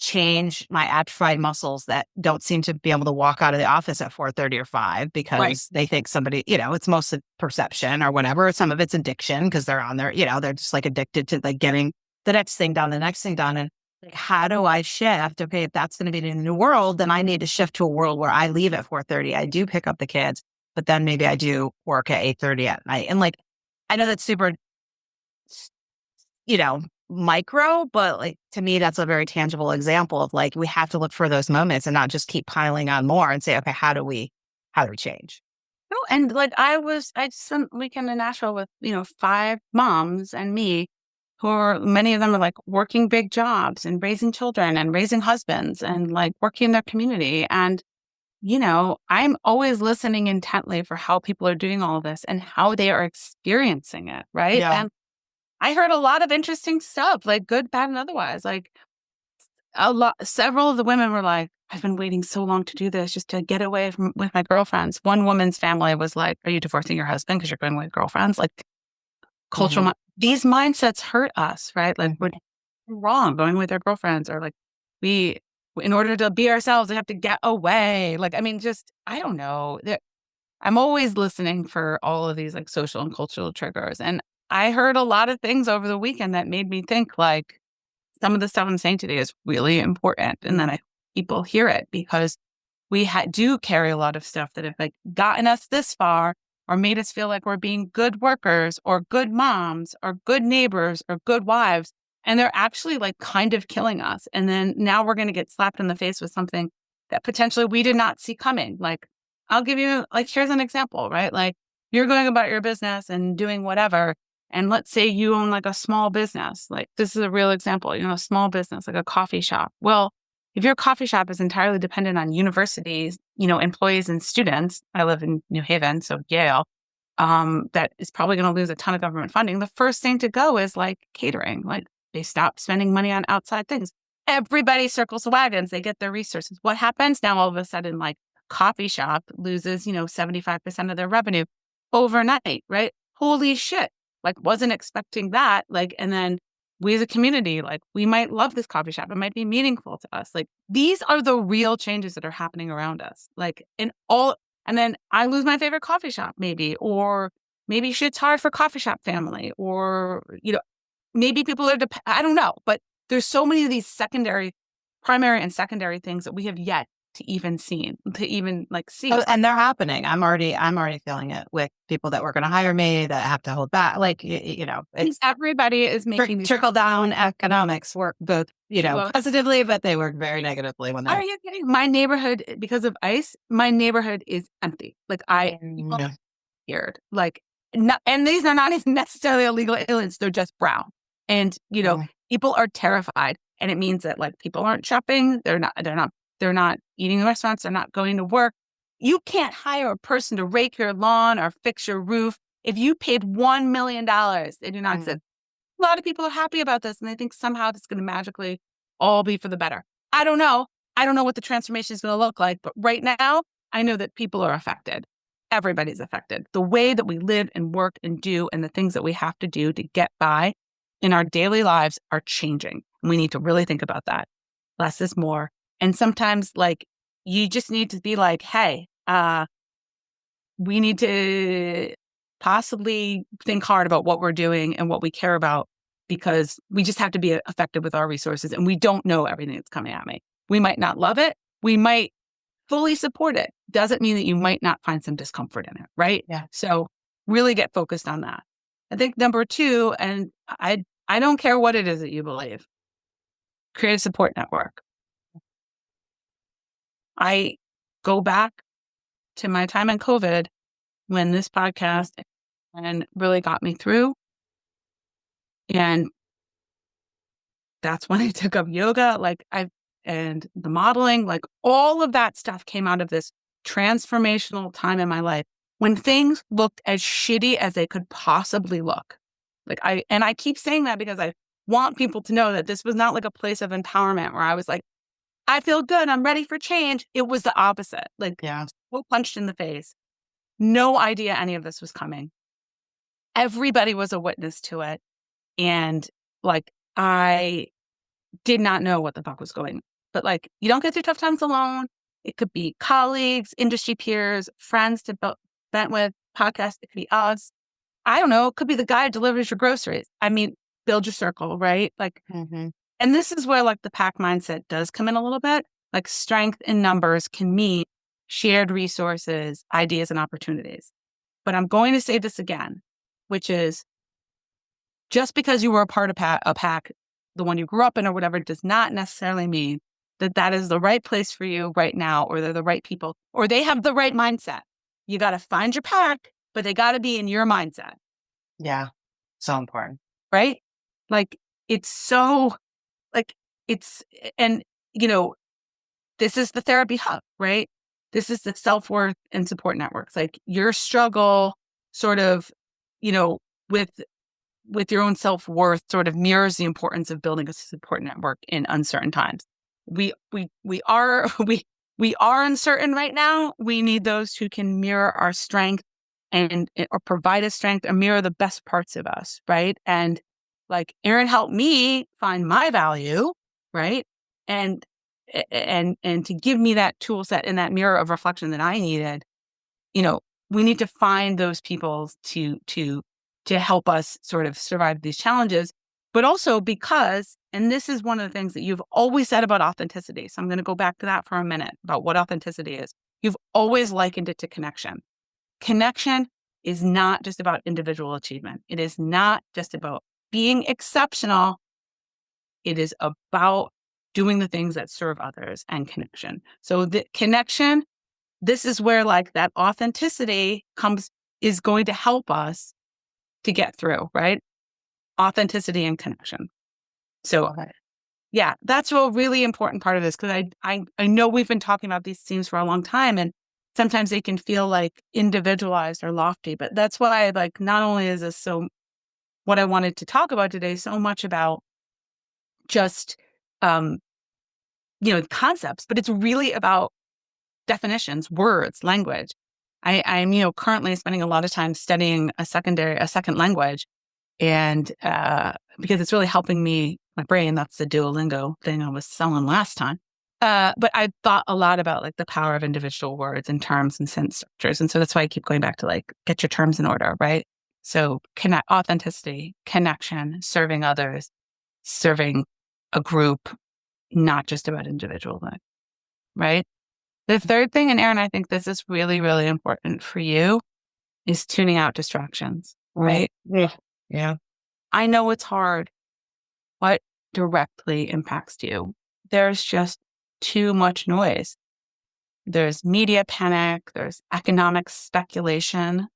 change my atrophied muscles that don't seem to be able to walk out of the office at 4:30 or 5 because they think somebody, it's mostly perception or whatever. Some of it's addiction because they're on there, they're just like addicted to like getting the next thing done, the next thing done. And like, how do I shift? Okay, if that's going to be the new world, then I need to shift to a world where I leave at 4:30. I do pick up the kids, but then maybe I do work at 8:30 at night. And like, I know that's super, micro, but like to me, that's a very tangible example of like, we have to look for those moments and not just keep piling on more and say, okay, how do we change? Oh, and like I spent a weekend in Nashville with, 5 moms and me many of them are like working big jobs and raising children and raising husbands and like working in their community. And, I'm always listening intently for how people are doing all of this and how they are experiencing it. Right. Yeah. And I heard a lot of interesting stuff, like good, bad, and otherwise. Like several of the women were like, I've been waiting so long to do this just to get away with my girlfriends. One woman's family was like, are you divorcing your husband because you're going with girlfriends? Like cultural, these mindsets hurt us, right? Like we're wrong going with their girlfriends or like in order to be ourselves, we have to get away. Like, I mean, I don't know. I'm always listening for all of these like social and cultural triggers. And I heard a lot of things over the weekend that made me think like some of the stuff I'm saying today is really important. And then people hear it because we do carry a lot of stuff that have like gotten us this far or made us feel like we're being good workers or good moms or good neighbors or good wives. And they're actually like kind of killing us. And then now we're going to get slapped in the face with something that potentially we did not see coming. Like, I'll give you, like, here's an example, right? Like, you're going about your business and doing whatever. And let's say you own like a small business. Like, this is a real example, a small business, like a coffee shop. Well, if your coffee shop is entirely dependent on universities, employees and students, I live in New Haven, so Yale, that is probably going to lose a ton of government funding. The first thing to go is like catering. Like, they stop spending money on outside things. Everybody circles the wagons. They get their resources. What happens now? All of a sudden, like, coffee shop loses, 75% of their revenue overnight, right? Holy shit. Like, wasn't expecting that. Like, and then we as a community, like, we might love this coffee shop. It might be meaningful to us. Like, these are the real changes that are happening around us. Like, and then I lose my favorite coffee shop, maybe, or maybe shit's hard for coffee shop family, or, maybe people are, I don't know, but there's so many of these primary and secondary things that we have yet to even see. Oh, and they're happening. I'm already feeling it with people that were going to hire me that have to hold back. Like, it's everybody is making trickle down economics work both, positively, but they work very negatively when they're. Are you kidding? My neighborhood, because of ICE, my neighborhood is empty. Like, scared. Like, and these are not even necessarily illegal aliens. They're just brown. And, people are terrified. And it means that like people aren't shopping. They're not eating in restaurants. They're not going to work. You can't hire a person to rake your lawn or fix your roof. If you paid $1 million, they do not exist. A lot of people are happy about this and they think somehow it's going to magically all be for the better. I don't know. I don't know what the transformation is going to look like. But right now, I know that people are affected. Everybody's affected. The way that we live and work and do and the things that we have to do to get by in our daily lives are changing. We need to really think about that. Less is more. And sometimes, like, you just need to be like, hey, we need to possibly think hard about what we're doing and what we care about, because we just have to be effective with our resources, and we don't know everything that's coming at me. We might not love it. We might fully support it. Doesn't mean that you might not find some discomfort in it, right? Yeah. So really get focused on that. I think number 2, and I don't care what it is that you believe, create a support network. I go back to my time in COVID when this podcast and really got me through. And that's when I took up yoga, and the modeling, like all of that stuff came out of this transformational time in my life when things looked as shitty as they could possibly look. I keep saying that because I want people to know that this was not like a place of empowerment where I was like, I feel good, I'm ready for change. It was the opposite. So punched in the face. No idea any of this was coming. Everybody was a witness to it. And I did not know what the fuck was going on. But you don't get through tough times alone. It could be colleagues, industry peers, friends to vent with, podcast. It could be us. I don't know. It could be the guy who delivers your groceries. I mean, build your circle, right? And this is where the pack mindset does come in a little bit. Strength in numbers can mean shared resources, ideas, and opportunities. But I'm going to say this again, which is just because you were a part of a pack, the one you grew up in or whatever, does not necessarily mean that that is the right place for you right now, or they're the right people, or they have the right mindset. You got to find your pack, but they got to be in your mindset. Yeah. So important. Right? It's so, and this is the therapy hub, right? This is the self-worth and support networks. Your struggle sort of, with your own self-worth sort of mirrors the importance of building a support network in uncertain times. We are uncertain right now. We need those who can mirror our strength or provide us strength or mirror the best parts of us, right? And Erin helped me find my value, right? And to give me that tool set and that mirror of reflection that I needed. We need to find those people to help us sort of survive these challenges, but also because, and this is one of the things that you've always said about authenticity. So I'm going to go back to that for a minute about what authenticity is. You've always likened it to connection. Connection is not just about individual achievement. It is not just about being exceptional. It is about doing the things that serve others and connection. So the connection, this is where that authenticity is going to help us to get through, right? Authenticity and connection. So yeah, that's a really important part of this, because I know we've been talking about these themes for a long time, and sometimes they can feel individualized or lofty, but that's why not only is this so what I wanted to talk about today, so much about just concepts, but it's really about definitions, words, language. I'm currently spending a lot of time studying a second language, and because it's really helping my brain. That's the Duolingo thing I was selling last time. But I thought a lot about the power of individual words and terms and sentence structures, and so that's why I keep going back to get your terms in order, right? So authenticity, connection, serving others, serving a group, not just about individual life, right? The third thing, and Erin, I think this is really, really important for you, is tuning out distractions, right? Yeah. I know it's hard. What directly impacts you? There's just too much noise. There's media panic. There's economic speculation.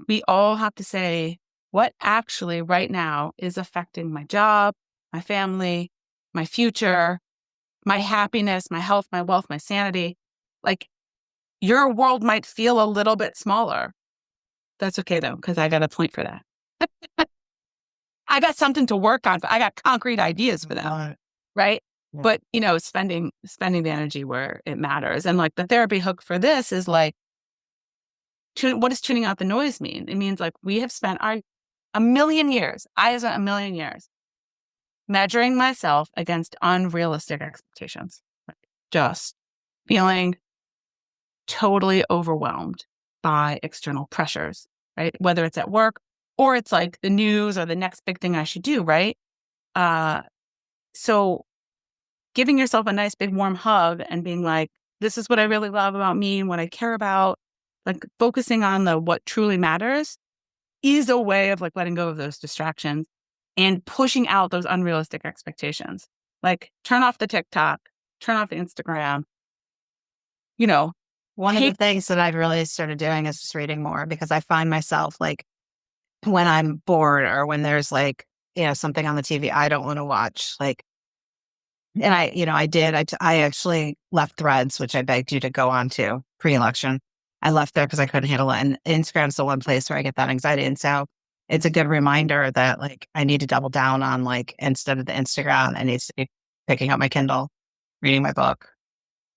We all have to say, what actually right now is affecting my job, my family, my future, my happiness, my health, my wealth, my sanity. Your world might feel a little bit smaller. That's okay though, because I got a point for that. I got something to work on. I got concrete ideas for that, right? Yeah. But spending the energy where it matters. And the therapy hook for this is what does tuning out the noise mean? It means we have spent a million years. I have spent a million years measuring myself against unrealistic expectations, just feeling totally overwhelmed by external pressures, right? Whether it's at work or it's like the news or the next big thing I should do, right? So giving yourself a nice big warm hug and being like, this is what I really love about me and what I care about, like focusing on what truly matters is a way of like letting go of those distractions and pushing out those unrealistic expectations. Like turn off the TikTok, turn off the Instagram, One of the things that I've really started doing is just reading more, because I find myself like when I'm bored or when there's like, something on the TV I don't want to watch, like, and I actually left Threads, which I begged you to go on to pre-election. I left there because I couldn't handle it. And Instagram's the one place where I get that anxiety. And so it's a good reminder that like I need to double down on, like, instead of the Instagram, I need to be picking up my Kindle, reading my book,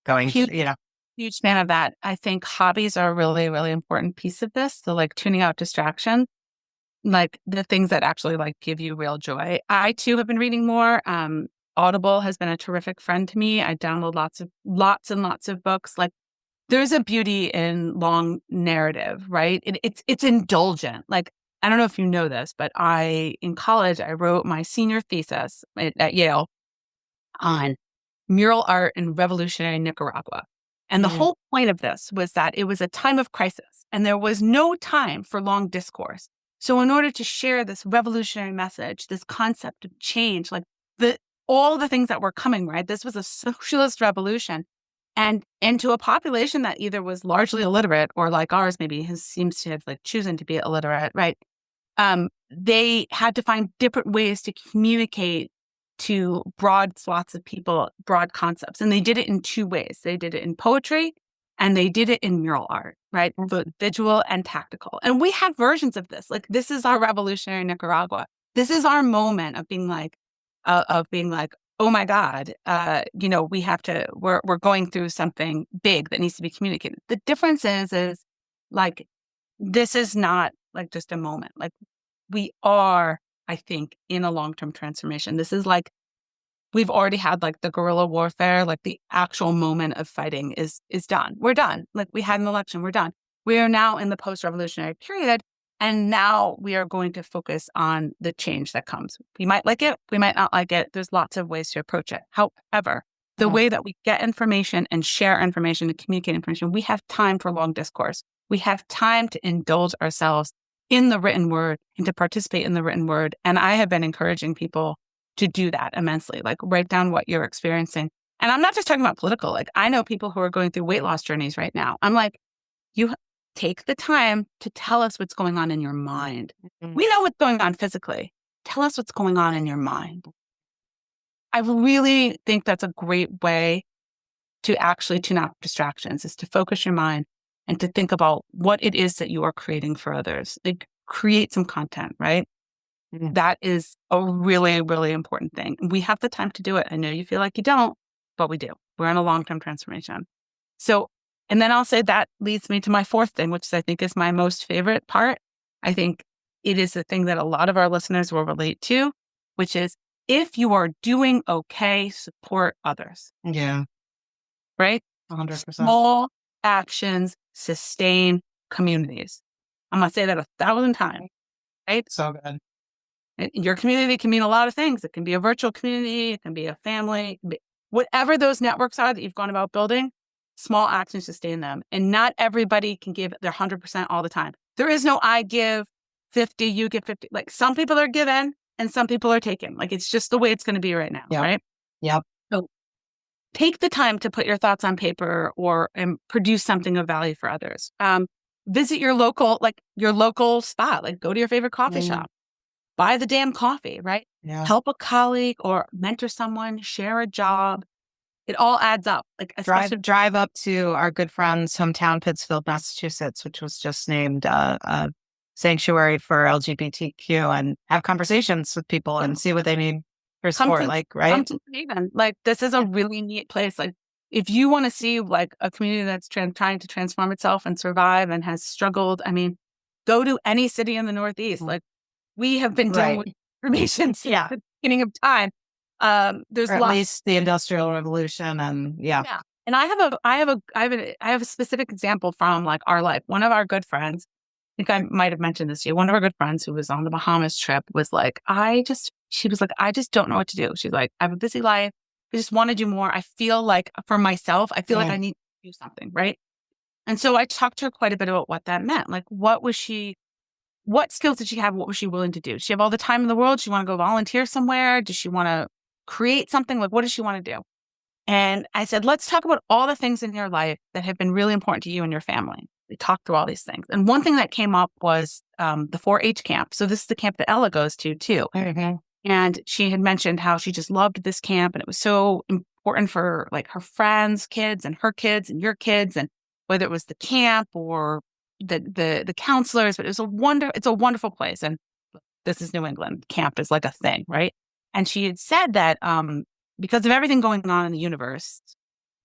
going, huge fan of that. I think hobbies are a really, really important piece of this. So like tuning out distraction, like the things that actually like give you real joy. I too have been reading more. Audible has been a terrific friend to me. I download lots and lots of books. Like there's a beauty in long narrative, right? It's indulgent. Like, I don't know if you know this, but in college, I wrote my senior thesis at Yale on mural art in revolutionary Nicaragua. And the whole point of this was that it was a time of crisis and there was no time for long discourse. So in order to share this revolutionary message, this concept of change, like all the things that were coming, right? This was a socialist revolution. And to a population that either was largely illiterate or like ours, maybe seems to have like chosen to be illiterate, right? They had to find different ways to communicate to broad swaths of people, broad concepts. And they did it in two ways. They did it in poetry and they did it in mural art, right? Both visual and tactical. And we have versions of this. Like this is our revolutionary Nicaragua. This is our moment of being like, oh my God, we're going through something big that needs to be communicated. The difference is like, this is not like just a moment. Like we are, I think, in a long-term transformation. This is like, we've already had like the guerrilla warfare, like the actual moment of fighting is done. We're done. Like we had an election, we're done. We are now in the post-revolutionary period. And now we are going to focus on the change that comes. We might like it, we might not like it. There's lots of ways to approach it. However, the way that we get information and share information and communicate information, we have time for long discourse. We have time to indulge ourselves in the written word and to participate in the written word. And I have been encouraging people to do that immensely, like write down what you're experiencing. And I'm not just talking about political, like I know people who are going through weight loss journeys right now. I'm like, you take the time to tell us what's going on in your mind. We know what's going on physically. Tell us what's going on in your mind. I really think that's a great way to actually tune out distractions, is to focus your mind and to think about what it is that you are creating for others. Like create some content, right? That is a really, really important thing. We have the time to do it. I know you feel like you don't, but we do. We're in a long-term transformation. So, and then I'll say that leads me to my fourth thing, which I think is my most favorite part. I think it is the thing that a lot of our listeners will relate to, which is if you are doing okay, support others. Yeah. Right? 100%. Small actions sustain communities. I'm going to say that 1,000 times, right? So good. Your community can mean a lot of things. It can be a virtual community. It can be a family. Whatever those networks are that you've gone about building, small actions sustain them. And not everybody can give their 100% all the time. There is no I give 50, you give 50. Like some people are given and some people are taken. Like it's just the way it's going to be right now, right? Yep. So take the time to put your thoughts on paper and produce something of value for others. Visit your local spot. Like go to your favorite coffee shop. Buy the damn coffee, right? Yeah. Help a colleague or mentor someone, share a job. It all adds up. Like drive up to our good friend's hometown, Pittsfield, Massachusetts, which was just named a sanctuary for LGBTQ, and have conversations with people and see what they need for support. Right? Like this is a really neat place. Like if you want to see like a community that's trying to transform itself and survive and has struggled, I mean, go to any city in the Northeast. Like we have been dealing with information since the beginning of time. There's or at least the Industrial Revolution, and and And I have a specific example from like our life. One of our good friends, I think I might have mentioned this to you. One of our good friends who was on the Bahamas trip was like, she was like, I just don't know what to do. She's like, I have a busy life. I just want to do more. I feel like for myself, I feel like I need to do something. Right. And so I talked to her quite a bit about what that meant. Like, what skills did she have? What was she willing to do? Does she have all the time in the world? Does she want to go volunteer somewhere? Does she want to create something? Like, what does she want to do? And I said, let's talk about all the things in your life that have been really important to you and your family. We talked through all these things. And one thing that came up was the 4-H camp. So this is the camp that Ella goes to too. Mm-hmm. And she had mentioned how she just loved this camp and it was so important for like her friends' kids and her kids and your kids, and whether it was the camp or the counselors, but it's a wonderful place. And this is New England. Camp is like a thing, right? And she had said that because of everything going on in the universe,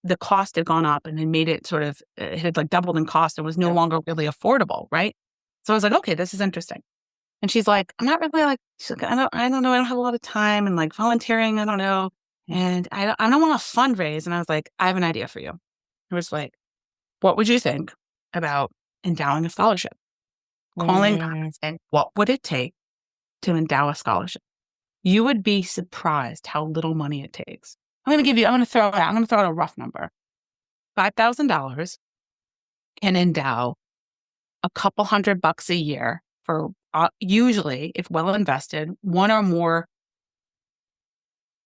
the cost had gone up and it made it sort of, it had like doubled in cost and was no longer really affordable, right? So I was like, okay, this is interesting. And she's like, I'm not really like, she's like, I don't know. I don't have a lot of time and like volunteering. I don't know. And I don't want to fundraise. And I was like, I have an idea for you. I was like, what would you think about endowing a scholarship? Calling back and saying, what would it take to endow a scholarship? You would be surprised how little money it takes. I'm going to throw out a rough number. $5,000 can endow a couple $100 a year for usually, if well invested, one or more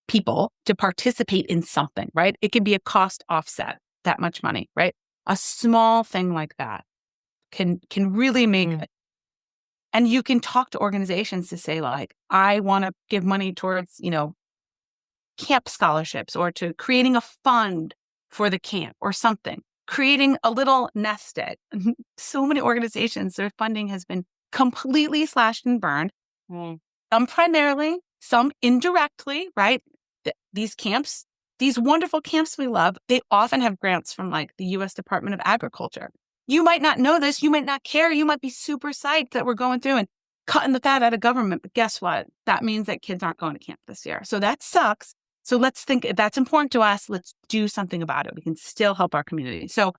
people to participate in something, right? It can be a cost offset, that much money, right? A small thing like that can really make and you can talk to organizations to say like, I want to give money towards, camp scholarships or to creating a fund for the camp or something, creating a little nest egg. So many organizations, their funding has been completely slashed and burned. Some primarily, some indirectly, right? These camps, these wonderful camps we love, they often have grants from like the U.S. Department of Agriculture. You might not know this. You might not care. You might be super psyched that we're going through and cutting the fat out of government. But guess what? That means that kids aren't going to camp this year. So that sucks. So let's think if that's important to us, let's do something about it. We can still help our community. So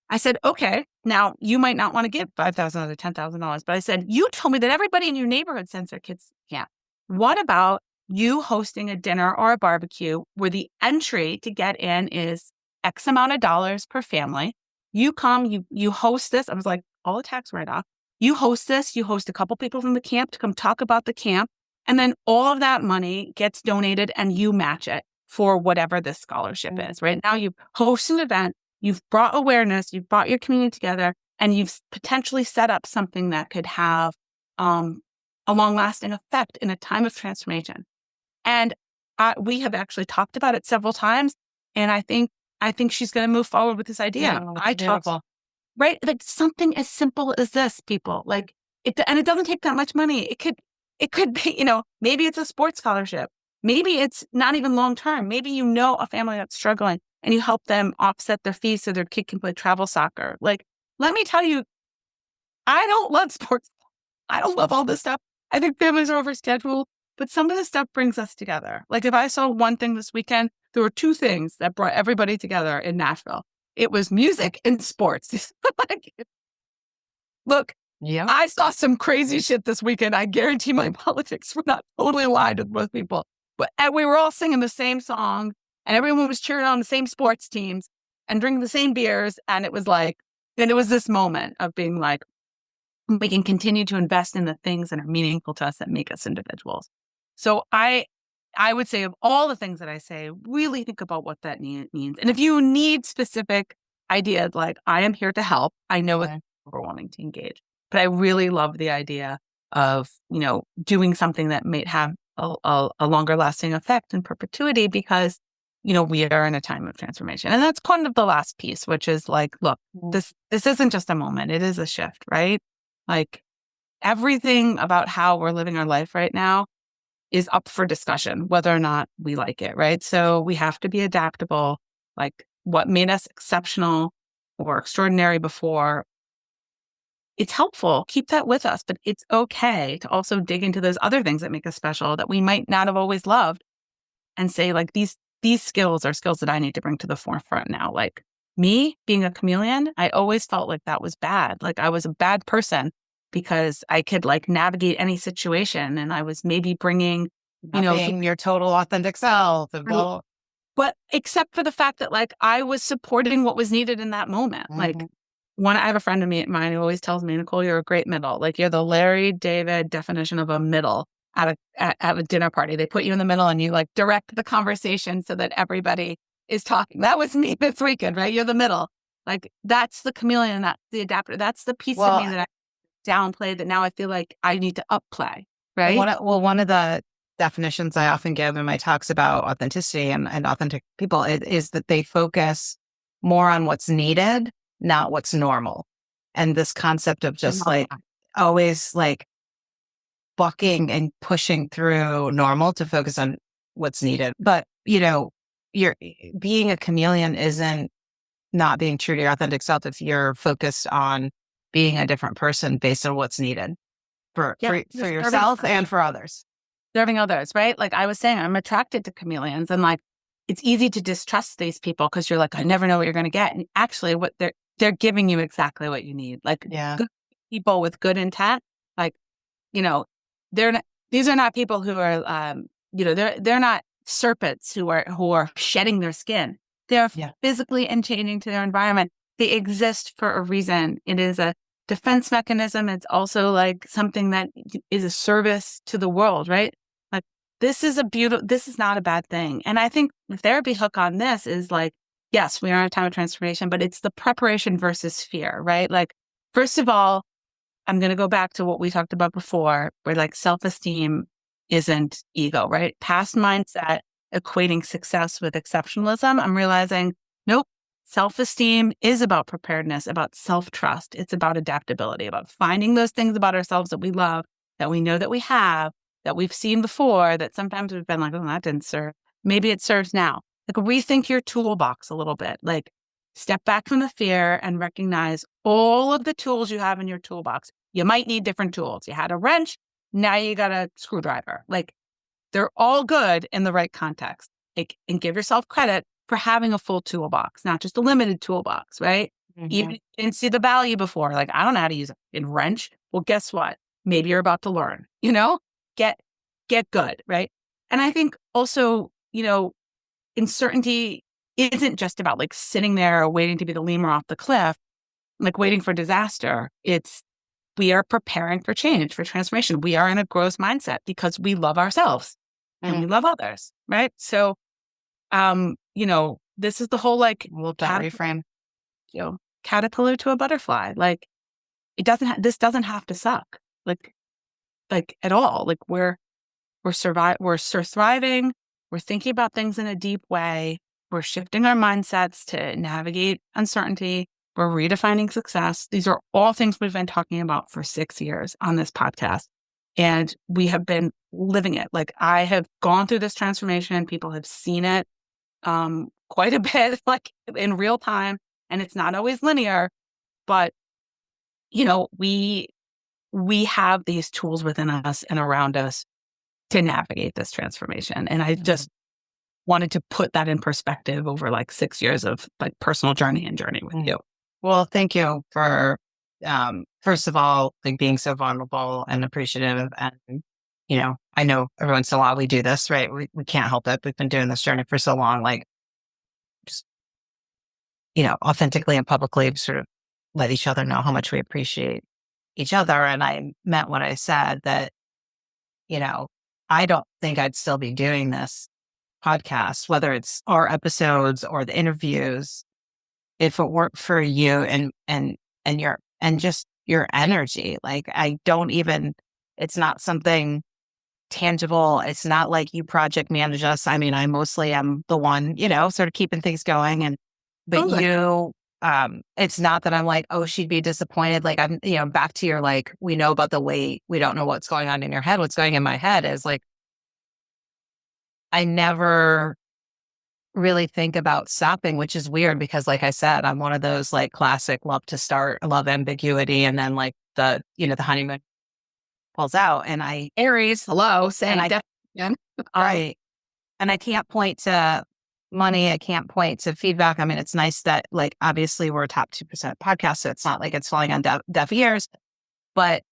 I said, okay, now you might not want to give $5,000 or $10,000, but I said, you told me that everybody in your neighborhood sends their kids to camp. What about you hosting a dinner or a barbecue where the entry to get in is X amount of dollars per family? You come, you host this. I was like, all the tax write-off. You host this, you host a couple people from the camp to come talk about the camp. And then all of that money gets donated and you match it for whatever this scholarship is, right? Now you've hosted an event, you've brought awareness, you've brought your community together, and you've potentially set up something that could have a long-lasting effect in a time of transformation. And we have actually talked about it several times. And I think she's going to move forward with this idea. Right? Like something as simple as this, people. Like and it doesn't take that much money. It could be, maybe it's a sports scholarship. Maybe it's not even long term. Maybe a family that's struggling and you help them offset their fees so their kid can play travel soccer. Like, let me tell you, I don't love sports. I don't love all this stuff. I think families are overscheduled, but some of this stuff brings us together. Like if I saw one thing this weekend, there were two things that brought everybody together in Nashville. It was music and sports. Look, I saw some crazy shit this weekend. I guarantee my politics were not totally aligned with most people. But we were all singing the same song and everyone was cheering on the same sports teams and drinking the same beers. And it was this moment of being like, we can continue to invest in the things that are meaningful to us that make us individuals. So I would say of all the things that I say, really think about what that means. And if you need specific ideas, like I am here to help. I know it's overwhelming to engage, but I really love the idea of, doing something that might have a longer lasting effect in perpetuity because, we are in a time of transformation. And that's kind of the last piece, which is like, look, this isn't just a moment. It is a shift, right? Like everything about how we're living our life right now is up for discussion, whether or not we like it, right? So we have to be adaptable. Like what made us exceptional or extraordinary before, it's helpful. Keep that with us, but it's okay to also dig into those other things that make us special that we might not have always loved and say like, these skills are skills that I need to bring to the forefront now. Like me being a chameleon, I always felt like that was bad. Like I was a bad person because I could like navigate any situation and I was maybe bringing, being your total authentic self. And Right. But except for the fact that like I was supporting what was needed in that moment. Like I have a friend of mine who always tells me, Nicole, you're a great middle. Like you're the Larry David definition of a middle at a dinner party. They put you in the middle and you like direct the conversation so that everybody is talking. That was me this weekend, right? You're the middle. Like that's the chameleon, that's the adapter. That's the piece of me that I downplayed that now I feel like I need to upplay, right? One of the definitions I often give in my talks about authenticity and authentic people is that they focus more on what's needed, not what's normal. And this concept of just like always like bucking and pushing through normal to focus on what's needed. But, you're being a chameleon isn't not being true to your authentic self if you're focused on being a different person based on what's needed for yourself and for others. Serving others, right? Like I was saying, I'm attracted to chameleons and like it's easy to distrust these people because you're like, I never know what you're going to get. And actually what they're giving you exactly what you need. Like good people with good intent, like, these are not people who are, they're not serpents who are shedding their skin. They're physically and changing to their environment. They exist for a reason. It is a defense mechanism. It's also like something that is a service to the world, right? Like this is not a bad thing. And I think the therapy hook on this is like, yes, we are in a time of transformation, but it's the preparation versus fear, right? Like, first of all, I'm going to go back to what we talked about before, where like self-esteem isn't ego, right? Past mindset equating success with exceptionalism. I'm realizing, nope, self-esteem is about preparedness, about self-trust. It's about adaptability, about finding those things about ourselves that we love, that we know that we have, that we've seen before, that sometimes we've been like, oh, that didn't serve. Maybe it serves now. Like rethink your toolbox a little bit. Like step back from the fear and recognize all of the tools you have in your toolbox. You might need different tools. You had a wrench, now you got a screwdriver. Like they're all good in the right context. Like, and give yourself credit for having a full toolbox, not just a limited toolbox, right? Even if you didn't see the value before, like I don't know how to use a wrench. Well, guess what? Maybe you're about to learn, get good, right? And I think also, uncertainty isn't just about like sitting there waiting to be the lemur off the cliff, like waiting for disaster. We are preparing for change, for transformation. We are in a growth mindset because we love ourselves and we love others, right? So, this is the whole like reframe, caterpillar to a butterfly. Like this doesn't have to suck, like at all. Like we're thriving. We're thinking about things in a deep way. We're shifting our mindsets to navigate uncertainty. We're redefining success. These are all things we've been talking about for 6 years on this podcast. And we have been living it. Like I have gone through this transformation. People have seen it quite a bit, like in real time. And it's not always linear, but we have these tools within us and around us to navigate this transformation. And I just wanted to put that in perspective over like 6 years of like personal journey with you. Well, thank you for, first of all, like being so vulnerable and appreciative. And, I know every once in a while we do this, right? We can't help it. We've been doing this journey for so long, like just, authentically and publicly sort of let each other know how much we appreciate each other. And I meant what I said that, I don't think I'd still be doing this podcast, whether it's our episodes or the interviews, if it weren't for you and just your energy. Like it's not something tangible. It's not like you project manage us. I mean, I mostly am the one, sort of keeping things going. But you, it's not that I'm like, oh, she'd be disappointed. Like I'm, back to your, like, we know about the weight. We don't know what's going on in your head. What's going in my head is like, I never really think about stopping, which is weird because like I said, I'm one of those like classic love to start, love ambiguity. And then like the honeymoon pulls out and Aries, hello, saying right. And I can't point to money. I can't point to feedback. I mean, it's nice that like, obviously we're a top 2% podcast, so it's not like it's falling on deaf ears, but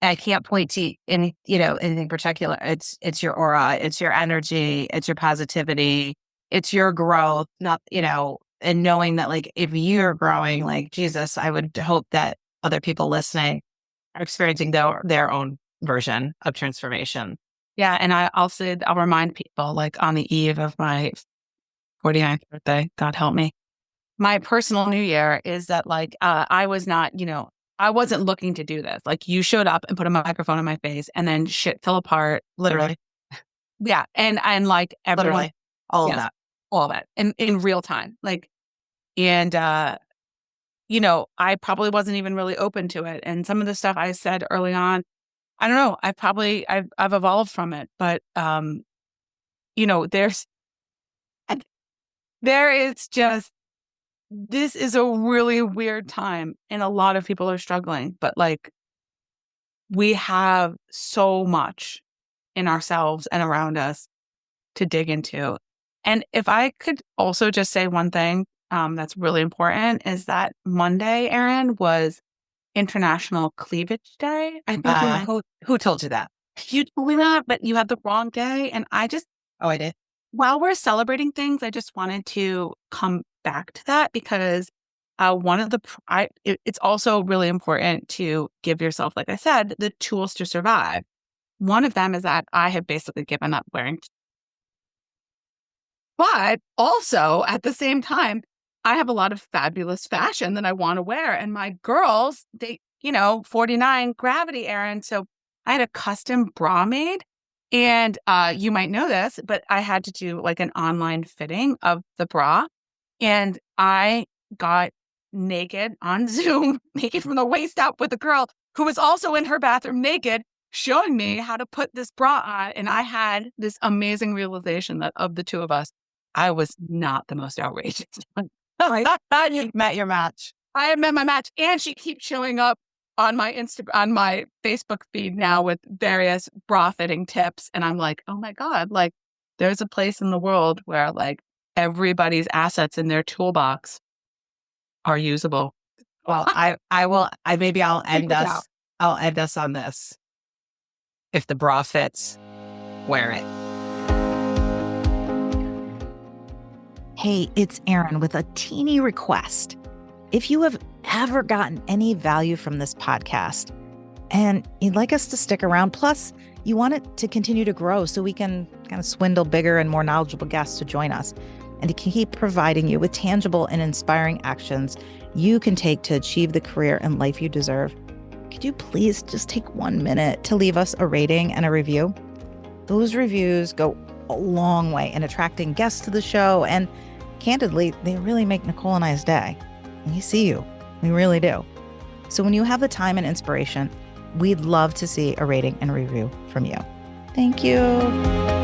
I can't point to anything particular. It's your aura, it's your energy, it's your positivity, it's your growth, not, and knowing that like, if you're growing, like Jesus, I would hope that other people listening are experiencing their own version of transformation. Yeah. And I'll remind people, like on the eve of my 49th birthday, God help me, my personal new year is that like, I was not, I wasn't looking to do this. Like you showed up and put a microphone in my face and then shit fell apart. Literally. Yeah. And like everyone, Literally. All of that in real time. Like, and, I probably wasn't even really open to it. And some of the stuff I said early on, I don't know, I've evolved from it, but, there is just, this is a really weird time and a lot of people are struggling, but like we have so much in ourselves and around us to dig into. And if I could also just say one thing that's really important is that Monday, Erin, was International Cleavage Day. I think who told you that? you told me that, but you had the wrong day. And I did. while we're celebrating things, I just wanted to come back to that because it's also really important to give yourself, like I said, the tools to survive. One of them is that I have basically given up wearing, but also at the same time, I have a lot of fabulous fashion that I want to wear. And my girls, 49 gravity, Erin. So I had a custom bra made. And you might know this, but I had to do like an online fitting of the bra. And I got naked on Zoom, naked from the waist up with a girl who was also in her bathroom naked, showing me how to put this bra on. And I had this amazing realization that of the two of us, I was not the most outrageous one. You met your match. I have met my match. And she keeps showing up on my on my Facebook feed now with various bra fitting tips. And I'm like, oh my God, like there's a place in the world where like everybody's assets in their toolbox are usable. Well, I'll end us on this. If the bra fits, wear it. Hey, it's Erin with a teeny request. If you have ever gotten any value from this podcast and you'd like us to stick around, plus you want it to continue to grow so we can kind of swindle bigger and more knowledgeable guests to join us and to keep providing you with tangible and inspiring actions you can take to achieve the career and life you deserve, could you please just take 1 minute to leave us a rating and a review? Those reviews go a long way in attracting guests to the show, and candidly, they really make Nicole and I's day. We see you. We really do. So when you have the time and inspiration, we'd love to see a rating and review from you. Thank you.